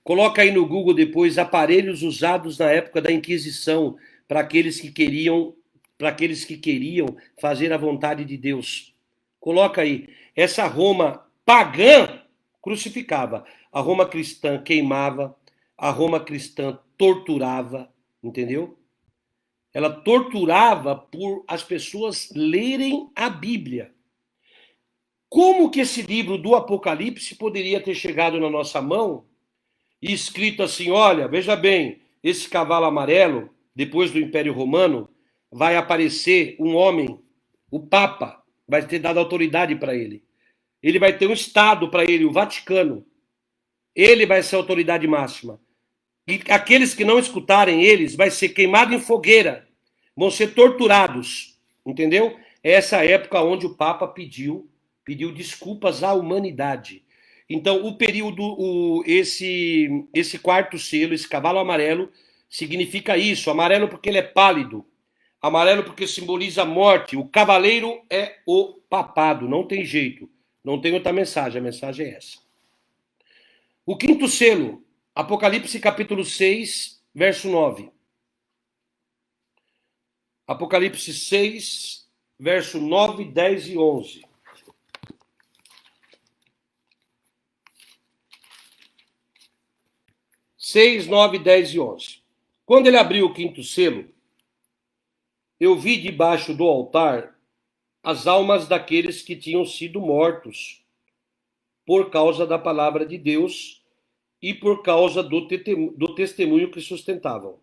coloca aí no Google depois, aparelhos usados na época da Inquisição para aqueles que queriam fazer a vontade de Deus. Coloca aí. Essa Roma pagã crucificava. A Roma cristã queimava. A Roma cristã torturava. Entendeu? Ela torturava por as pessoas lerem a Bíblia. Como que esse livro do Apocalipse poderia ter chegado na nossa mão e escrito assim, olha, veja bem, esse cavalo amarelo, depois do Império Romano, vai aparecer um homem, o Papa, vai ter dado autoridade para ele. Ele vai ter um Estado para ele, o Vaticano. Ele vai ser a autoridade máxima. E aqueles que não escutarem eles vai ser queimado em fogueira, vão ser torturados, entendeu? É essa época onde o Papa pediu desculpas à humanidade. Então, o período, esse quarto selo, esse cavalo amarelo, significa isso. Amarelo porque ele é pálido. Amarelo porque simboliza a morte. O cavaleiro é o papado, não tem jeito. Não tem outra mensagem, a mensagem é essa. O quinto selo, Apocalipse capítulo 6, verso 9. Apocalipse 6, verso 9, 10 e 11. 6, 9, 10 e 11. Quando ele abriu o quinto selo, eu vi debaixo do altar as almas daqueles que tinham sido mortos por causa da palavra de Deus e por causa do testemunho que sustentavam.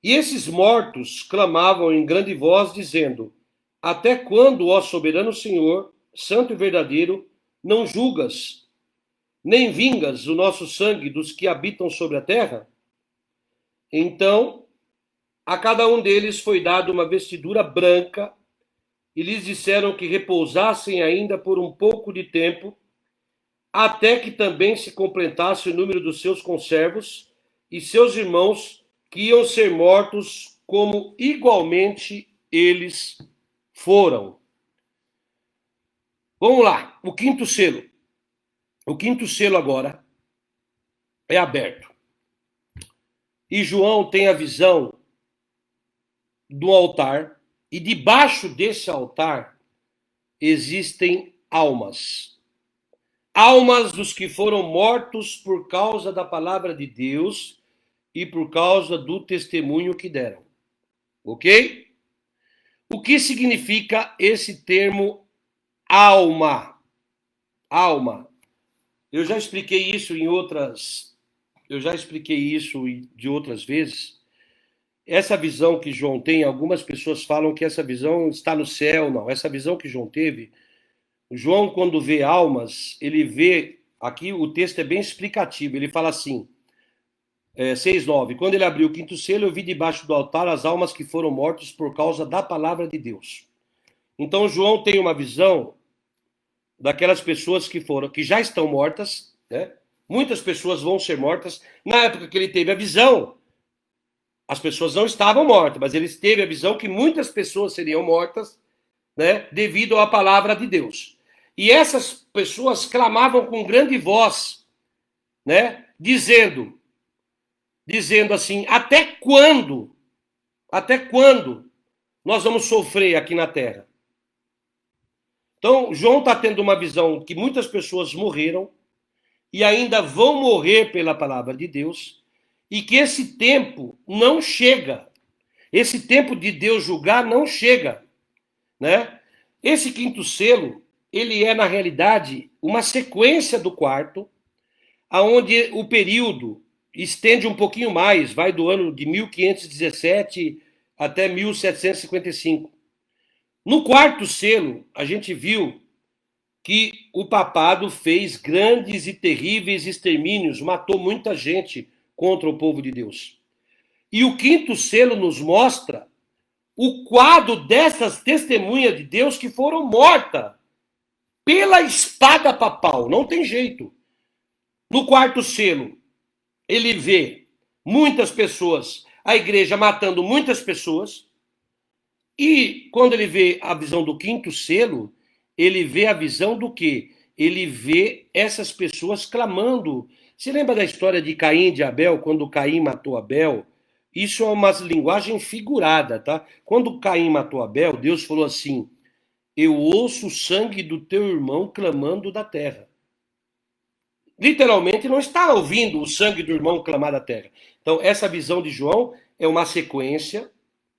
E esses mortos clamavam em grande voz, dizendo: até quando, ó soberano Senhor, santo e verdadeiro, não julgas, nem vingas o nosso sangue dos que habitam sobre a terra? Então, a cada um deles foi dada uma vestidura branca, e lhes disseram que repousassem ainda por um pouco de tempo, até que também se completasse o número dos seus conservos e seus irmãos, que iam ser mortos como igualmente eles foram. Vamos lá, o quinto selo. O quinto selo agora é aberto. E João tem a visão do altar, e debaixo desse altar existem almas. Almas dos que foram mortos por causa da palavra de Deus e por causa do testemunho que deram. Ok? O que significa esse termo alma? Alma. Eu já expliquei isso de outras vezes. Essa visão que João tem, algumas pessoas falam que essa visão está no céu. Não, essa visão que João teve, João, quando vê almas, ele vê, aqui o texto é bem explicativo, ele fala assim, 6:9, quando ele abriu o quinto selo, eu vi debaixo do altar as almas que foram mortas por causa da palavra de Deus. Então João tem uma visão daquelas pessoas que já estão mortas, né? Muitas pessoas vão ser mortas. Na época que ele teve a visão, As pessoas não estavam mortas, mas ele teve a visão que muitas pessoas seriam mortas, né, devido à palavra de Deus. E essas pessoas clamavam com grande voz, né, dizendo assim: até quando? Até quando nós vamos sofrer aqui na terra? Então, João está tendo uma visão que muitas pessoas morreram e ainda vão morrer pela palavra de Deus, e que esse tempo não chega. Esse tempo de Deus julgar não chega, né? Esse quinto selo, ele é na realidade uma sequência do quarto, aonde o período estende um pouquinho mais, vai do ano de 1517 até 1755. No quarto selo, a gente viu que o papado fez grandes e terríveis extermínios, matou muita gente contra o povo de Deus. E o quinto selo nos mostra o quadro dessas testemunhas de Deus que foram mortas pela espada papal. Não tem jeito. No quarto selo, ele vê muitas pessoas, a igreja matando muitas pessoas. E quando ele vê a visão do quinto selo, ele vê a visão do quê? Ele vê essas pessoas clamando. Você lembra da história de Caim e de Abel, quando Caim matou Abel? Isso é uma linguagem figurada, tá? Quando Caim matou Abel, Deus falou assim: eu ouço o sangue do teu irmão clamando da terra. Literalmente não está ouvindo o sangue do irmão clamar da terra. Então, essa visão de João é uma sequência,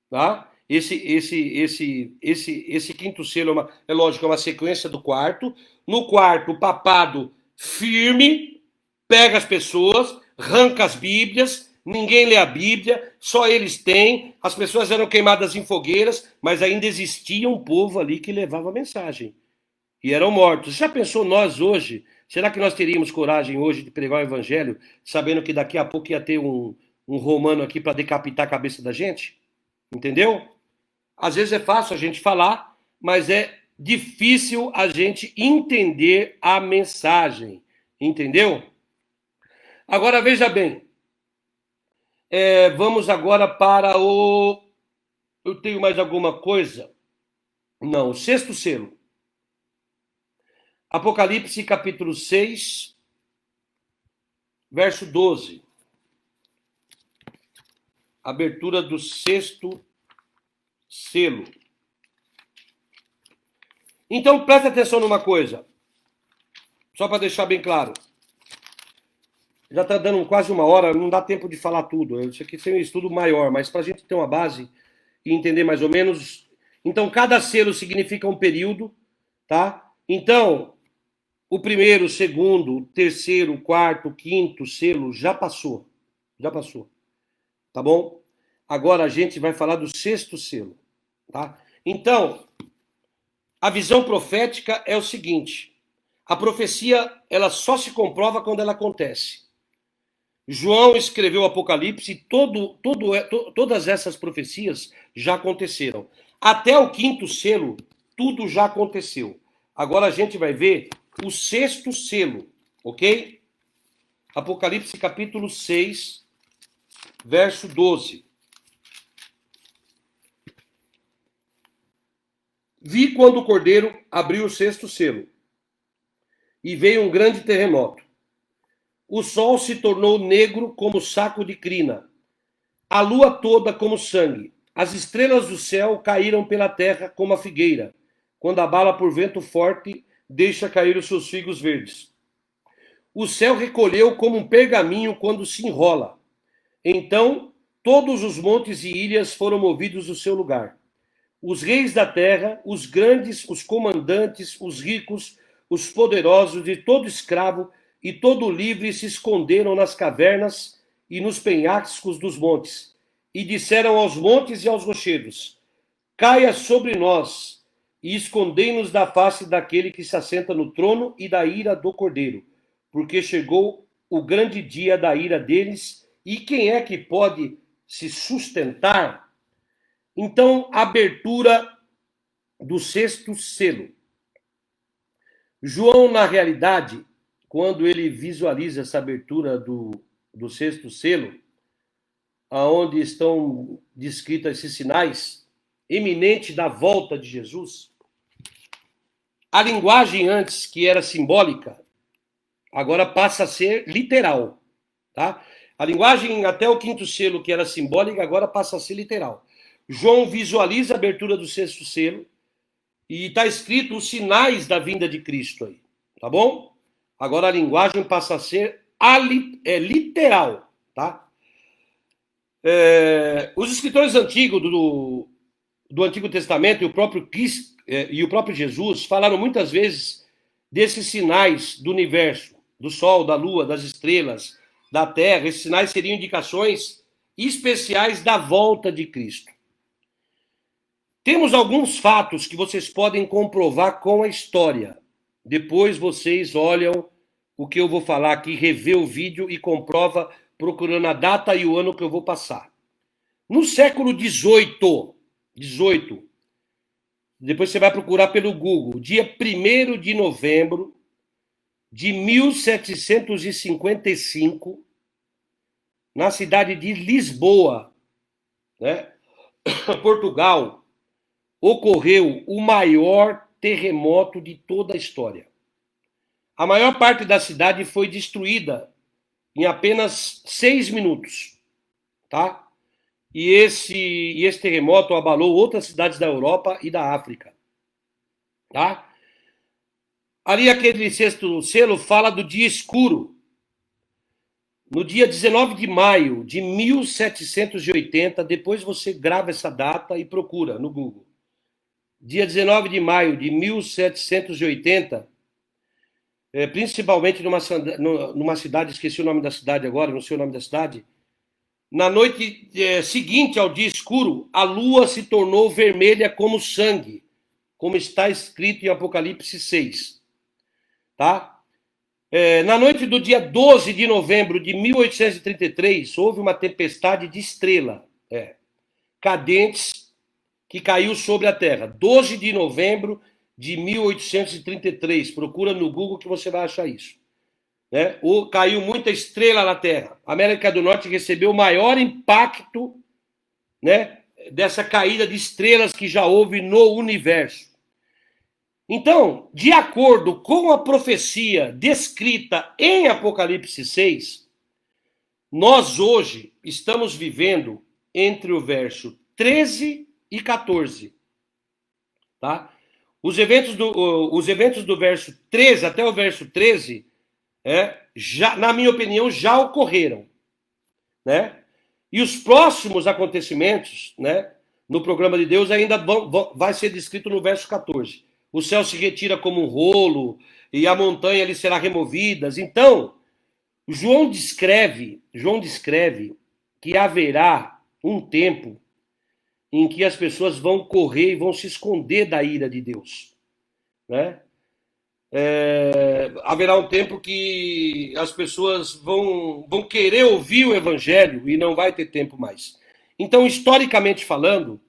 tá? Esse quinto selo é lógico, é uma sequência do quarto. No quarto, o papado firme pega as pessoas, arranca as Bíblias, ninguém lê a Bíblia, só eles têm, as pessoas eram queimadas em fogueiras, mas ainda existia um povo ali que levava a mensagem. E eram mortos. Já pensou nós hoje? Será que nós teríamos coragem hoje de pregar o evangelho, sabendo que daqui a pouco ia ter um romano aqui para decapitar a cabeça da gente? Entendeu? Às vezes é fácil a gente falar, mas é difícil a gente entender a mensagem. Entendeu? Agora veja bem. Vamos agora para o. Eu tenho mais alguma coisa? Não, o sexto selo. Apocalipse capítulo 6, verso 12. Abertura do sexto selo. Então, preste atenção numa coisa, só para deixar bem claro. Já está dando quase uma hora, não dá tempo de falar tudo. Isso aqui tem um estudo maior, mas para a gente ter uma base e entender mais ou menos. Então, cada selo significa um período, tá? Então, o primeiro, o segundo, o terceiro, o quarto, o quinto selo já passou. Já passou. Tá bom? Agora a gente vai falar do sexto selo, tá? Então, a visão profética é o seguinte: a profecia, ela só se comprova quando ela acontece. João escreveu o Apocalipse e todas essas profecias já aconteceram. Até o quinto selo, tudo já aconteceu. Agora a gente vai ver o sexto selo, ok? Apocalipse capítulo 6, verso 12. Vi quando o Cordeiro abriu o sexto selo, e veio um grande terremoto. O sol se tornou negro como saco de crina, a lua toda como sangue. As estrelas do céu caíram pela terra como a figueira, quando abala por vento forte, deixa cair os seus figos verdes. O céu recolheu como um pergaminho quando se enrola. Então, todos os montes e ilhas foram movidos do seu lugar. Os reis da terra, os grandes, os comandantes, os ricos, os poderosos e todo escravo e todo livre se esconderam nas cavernas e nos penhascos dos montes, e disseram aos montes e aos rochedos: caia sobre nós, e escondei-nos da face daquele que se assenta no trono e da ira do Cordeiro, porque chegou o grande dia da ira deles, e quem é que pode se sustentar? Então, abertura do sexto selo. João, na realidade, quando ele visualiza essa abertura do sexto selo, aonde estão descritos esses sinais iminentes da volta de Jesus, a linguagem antes, que era simbólica, agora passa a ser literal, tá? A linguagem até o quinto selo, que era simbólica, agora passa a ser literal. João visualiza a abertura do sexto selo e está escrito os sinais da vinda de Cristo aí, tá bom? Agora a linguagem passa a ser literal, tá? Os escritores antigos do Antigo Testamento e o próprio Cristo, e o próprio Jesus falaram muitas vezes desses sinais do universo, do Sol, da Lua, das estrelas, da Terra. Esses sinais seriam indicações especiais da volta de Cristo. Temos alguns fatos que vocês podem comprovar com a história. Depois vocês olham o que eu vou falar aqui, revê o vídeo e comprova procurando a data e o ano que eu vou passar. No século XVIII, depois você vai procurar pelo Google, dia 1º de novembro de 1755, na cidade de Lisboa, né, Portugal, ocorreu o maior terremoto de toda a história. A maior parte da cidade foi destruída em apenas 6 minutos, tá? E esse terremoto abalou outras cidades da Europa e da África, tá? Ali aquele sexto selo fala do dia escuro. No dia 19 de maio de 1780, depois você grava essa data e procura no Google. Dia 19 de maio de 1780, principalmente numa cidade, esqueci o nome da cidade agora, não sei o nome da cidade, na noite seguinte ao dia escuro, a lua se tornou vermelha como sangue, como está escrito em Apocalipse 6. Tá? Na noite do dia 12 de novembro de 1833, houve uma tempestade de estrela, cadentes, que caiu sobre a Terra. 12 de novembro de 1833. Procura no Google que você vai achar isso. Né? Caiu muita estrela na Terra. A América do Norte recebeu o maior impacto, né, dessa caída de estrelas que já houve no universo. Então, de acordo com a profecia descrita em Apocalipse 6, nós hoje estamos vivendo entre o verso 13 e 14. Tá? Os eventos do verso 13 até o verso 13, já, na minha opinião, já ocorreram. Né? E os próximos acontecimentos, né, no programa de Deus ainda vai ser descrito no verso 14. O céu se retira como um rolo e a montanha ali será removida. Então, João descreve que haverá um tempo em que as pessoas vão correr e vão se esconder da ira de Deus. Né? Haverá um tempo que as pessoas vão querer ouvir o evangelho e não vai ter tempo mais. Então, historicamente falando,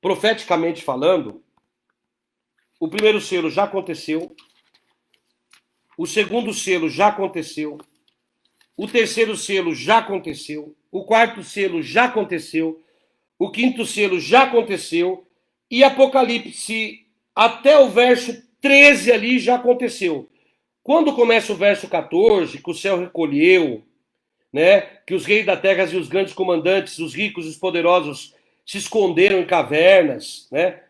profeticamente falando, o primeiro selo já aconteceu, o segundo selo já aconteceu, o terceiro selo já aconteceu, o quarto selo já aconteceu, o quinto selo já aconteceu, e Apocalipse, até o verso 13 ali já aconteceu. Quando começa o verso 14, que o céu recolheu, né, que os reis da terra e os grandes comandantes, os ricos e os poderosos se esconderam em cavernas, né,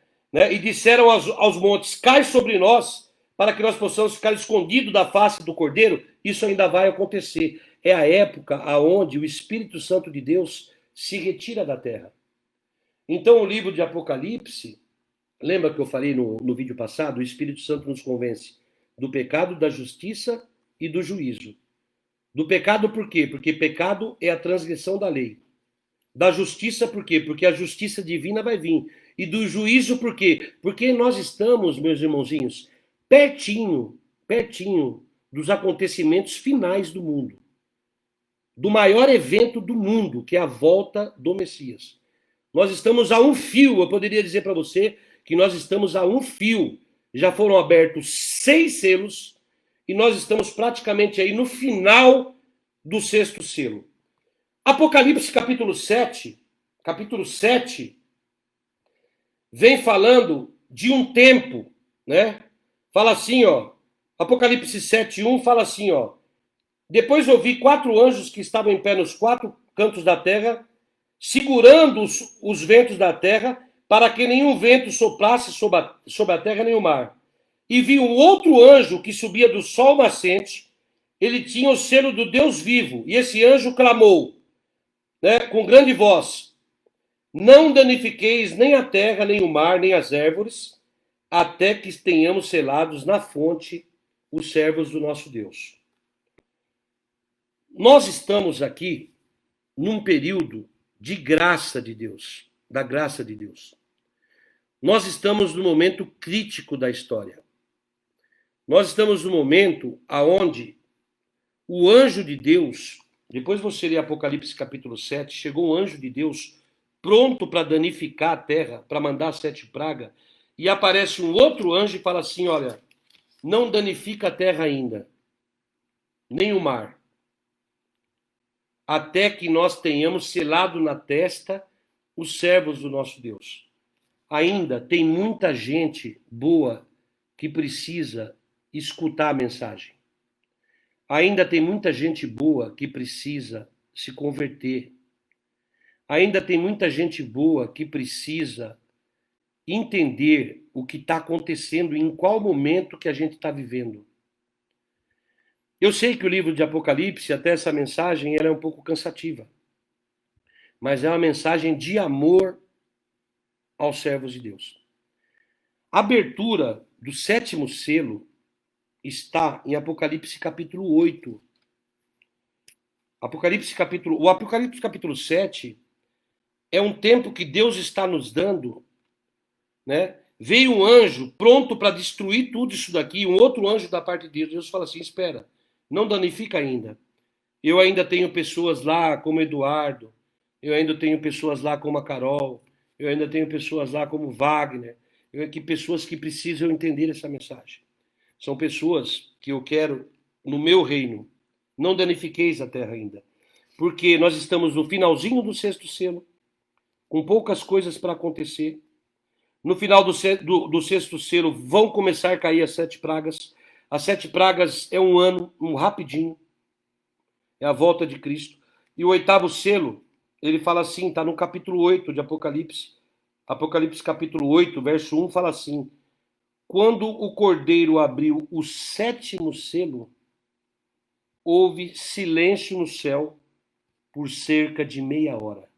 e disseram aos montes, cai sobre nós, para que nós possamos ficar escondidos da face do Cordeiro, isso ainda vai acontecer. É a época onde o Espírito Santo de Deus se retira da terra. Então o livro de Apocalipse, lembra que eu falei no vídeo passado, o Espírito Santo nos convence do pecado, da justiça e do juízo. Do pecado por quê? Porque pecado é a transgressão da lei. Da justiça por quê? Porque a justiça divina vai vir. E do juízo por quê? Porque nós estamos, meus irmãozinhos, pertinho dos acontecimentos finais do mundo. Do maior evento do mundo, que é a volta do Messias. Nós estamos a um fio, eu poderia dizer para você que nós estamos a um fio. Já foram abertos 6 selos e nós estamos praticamente aí no final do 6º selo. Apocalipse capítulo 7, vem falando de um tempo, né? Fala assim, ó, Apocalipse 7:1 fala assim, ó, depois ouvi 4 anjos que estavam em pé nos 4 cantos da terra, segurando os ventos da terra, para que nenhum vento soprasse sobre a terra nem o mar. E vi um outro anjo que subia do sol nascente, ele tinha o selo do Deus vivo, e esse anjo clamou, né, com grande voz: não danifiqueis nem a terra, nem o mar, nem as árvores, até que tenhamos selados na fonte os servos do nosso Deus. Nós estamos aqui num período de graça de Deus, da graça de Deus. Nós estamos no momento crítico da história. Nós estamos no momento aonde o anjo de Deus, depois você lê Apocalipse capítulo 7, chegou um anjo de Deus pronto para danificar a terra, para mandar 7 pragas, e aparece um outro anjo e fala assim, olha, não danifica a terra ainda, nem o mar, até que nós tenhamos selado na testa os servos do nosso Deus. Ainda tem muita gente boa que precisa escutar a mensagem. Ainda tem muita gente boa que precisa se converter. Ainda tem muita gente boa que precisa entender o que está acontecendo, em qual momento que a gente está vivendo. Eu sei que o livro de Apocalipse, até essa mensagem, ela é um pouco cansativa. Mas é uma mensagem de amor aos servos de Deus. A abertura do 7º selo está em Apocalipse capítulo 8. O Apocalipse capítulo 7 é um tempo que Deus está nos dando, né? Veio um anjo pronto para destruir tudo isso daqui, um outro anjo da parte de Deus. Deus fala assim, espera, não danifica ainda. Eu ainda tenho pessoas lá como Eduardo, eu ainda tenho pessoas lá como a Carol, eu ainda tenho pessoas lá como Wagner, pessoas que precisam entender essa mensagem. São pessoas que eu quero no meu reino. Não danifiqueis a terra ainda. Porque nós estamos no finalzinho do 6º selo, com poucas coisas para acontecer. No final do 6º selo vão começar a cair as 7 pragas. As 7 pragas é um ano, um rapidinho. É a volta de Cristo. E o 8º selo, ele fala assim, está no capítulo 8 de Apocalipse. Apocalipse capítulo 8, verso 1, fala assim, quando o Cordeiro abriu o 7º selo, houve silêncio no céu por cerca de meia hora.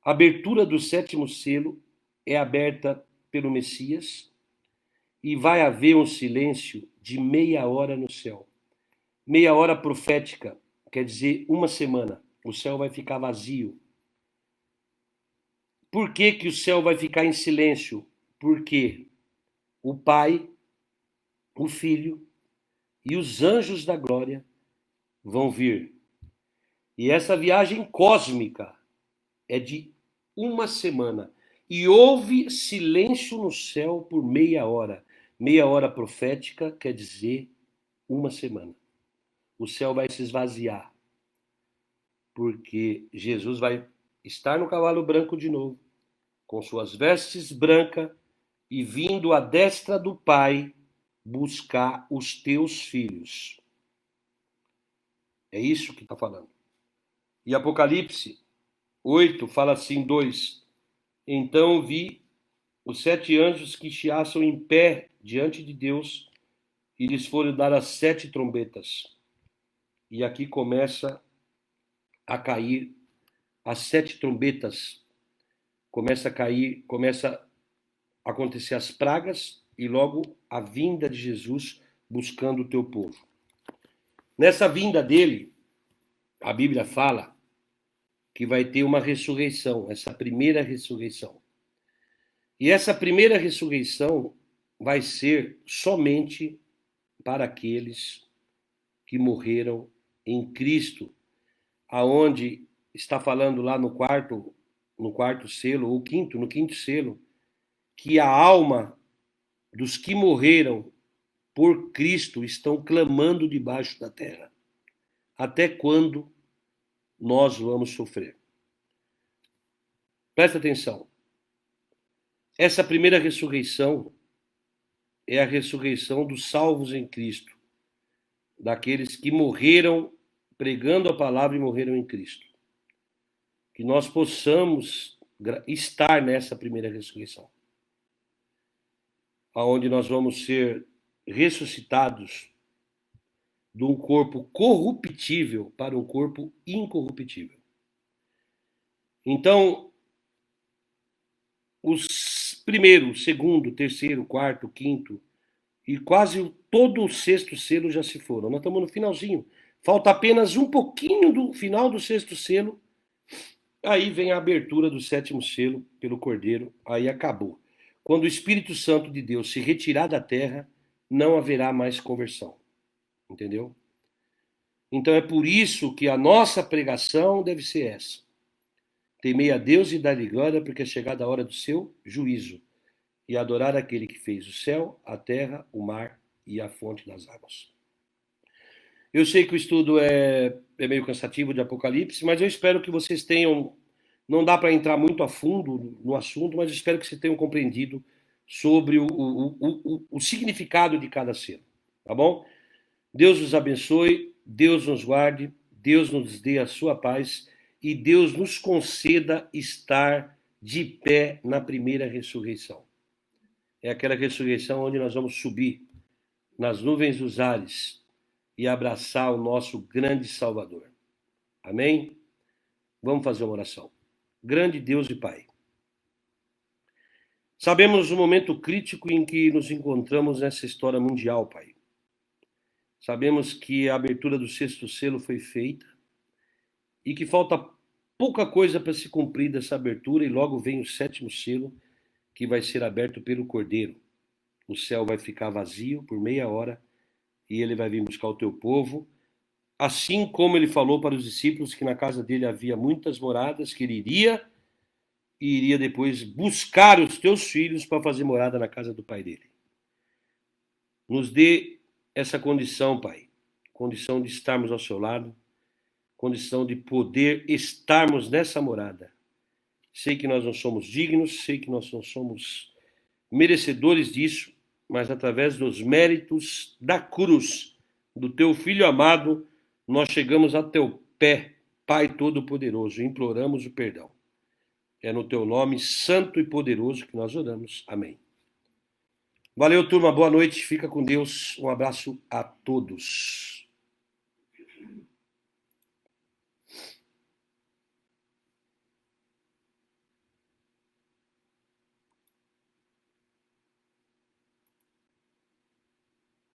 A abertura do 7º selo é aberta pelo Messias e vai haver um silêncio de meia hora no céu. Meia hora profética, quer dizer uma semana. O céu vai ficar vazio. Por que que o céu vai ficar em silêncio? Porque o Pai, o Filho e os anjos da glória vão vir. E essa viagem cósmica é de uma semana. E houve silêncio no céu por meia hora. Meia hora profética quer dizer uma semana. O céu vai se esvaziar. Porque Jesus vai estar no cavalo branco de novo, com suas vestes brancas e vindo à destra do Pai buscar os teus filhos. É isso que está falando. E Apocalipse 8 fala assim, 2. Então vi os 7 anjos que chiaçam em pé diante de Deus e lhes foram dar as 7 trombetas. E aqui começa a cair as 7 trombetas. Começa a cair, começa a acontecer as pragas e logo a vinda de Jesus buscando o teu povo. Nessa vinda dele, a Bíblia fala que vai ter uma ressurreição, essa primeira ressurreição. E essa primeira ressurreição vai ser somente para aqueles que morreram em Cristo, aonde está falando lá no quarto selo, ou no quinto selo, que a alma dos que morreram por Cristo estão clamando debaixo da terra. Até quando nós vamos sofrer. Presta atenção. Essa primeira ressurreição é a ressurreição dos salvos em Cristo, daqueles que morreram pregando a palavra e morreram em Cristo. Que nós possamos estar nessa primeira ressurreição, aonde nós vamos ser ressuscitados de um corpo corruptível para um corpo incorruptível. Então, os primeiro, segundo, terceiro, quarto, quinto e quase todo o sexto selo já se foram. Nós estamos no finalzinho. Falta apenas um pouquinho do final do sexto selo. Aí vem a abertura do sétimo selo pelo Cordeiro. Aí acabou. Quando o Espírito Santo de Deus se retirar da terra, não haverá mais conversão. Entendeu? Então é por isso que a nossa pregação deve ser essa. Temei a Deus e dar-lhe glória, porque é chegada a hora do seu juízo, e adorar aquele que fez o céu, a terra, o mar e a fonte das águas. Eu sei que o estudo é meio cansativo de Apocalipse, mas eu espero que vocês tenham... Não dá para entrar muito a fundo no assunto, mas eu espero que vocês tenham compreendido sobre o significado de cada selo, tá bom? Deus os abençoe, Deus nos guarde, Deus nos dê a sua paz e Deus nos conceda estar de pé na primeira ressurreição. É aquela ressurreição onde nós vamos subir nas nuvens dos ares e abraçar o nosso grande Salvador. Amém? Vamos fazer uma oração. Grande Deus e Pai, sabemos o momento crítico em que nos encontramos nessa história mundial, Pai. Sabemos que a abertura do sexto selo foi feita e que falta pouca coisa para se cumprir dessa abertura e logo vem o sétimo selo que vai ser aberto pelo Cordeiro. O céu vai ficar vazio por meia hora e ele vai vir buscar o teu povo, assim como ele falou para os discípulos que na casa dele havia muitas moradas, que ele iria depois buscar os teus filhos para fazer morada na casa do pai dele. Nos dê essa condição, Pai, condição de estarmos ao seu lado, condição de poder estarmos nessa morada. Sei que nós não somos dignos, sei que nós não somos merecedores disso, mas através dos méritos da cruz, do teu Filho amado, nós chegamos a teu pé, Pai Todo-Poderoso, e imploramos o perdão. É no teu nome santo e poderoso que nós oramos. Amém. Valeu, turma. Boa noite. Fica com Deus. Um abraço a todos.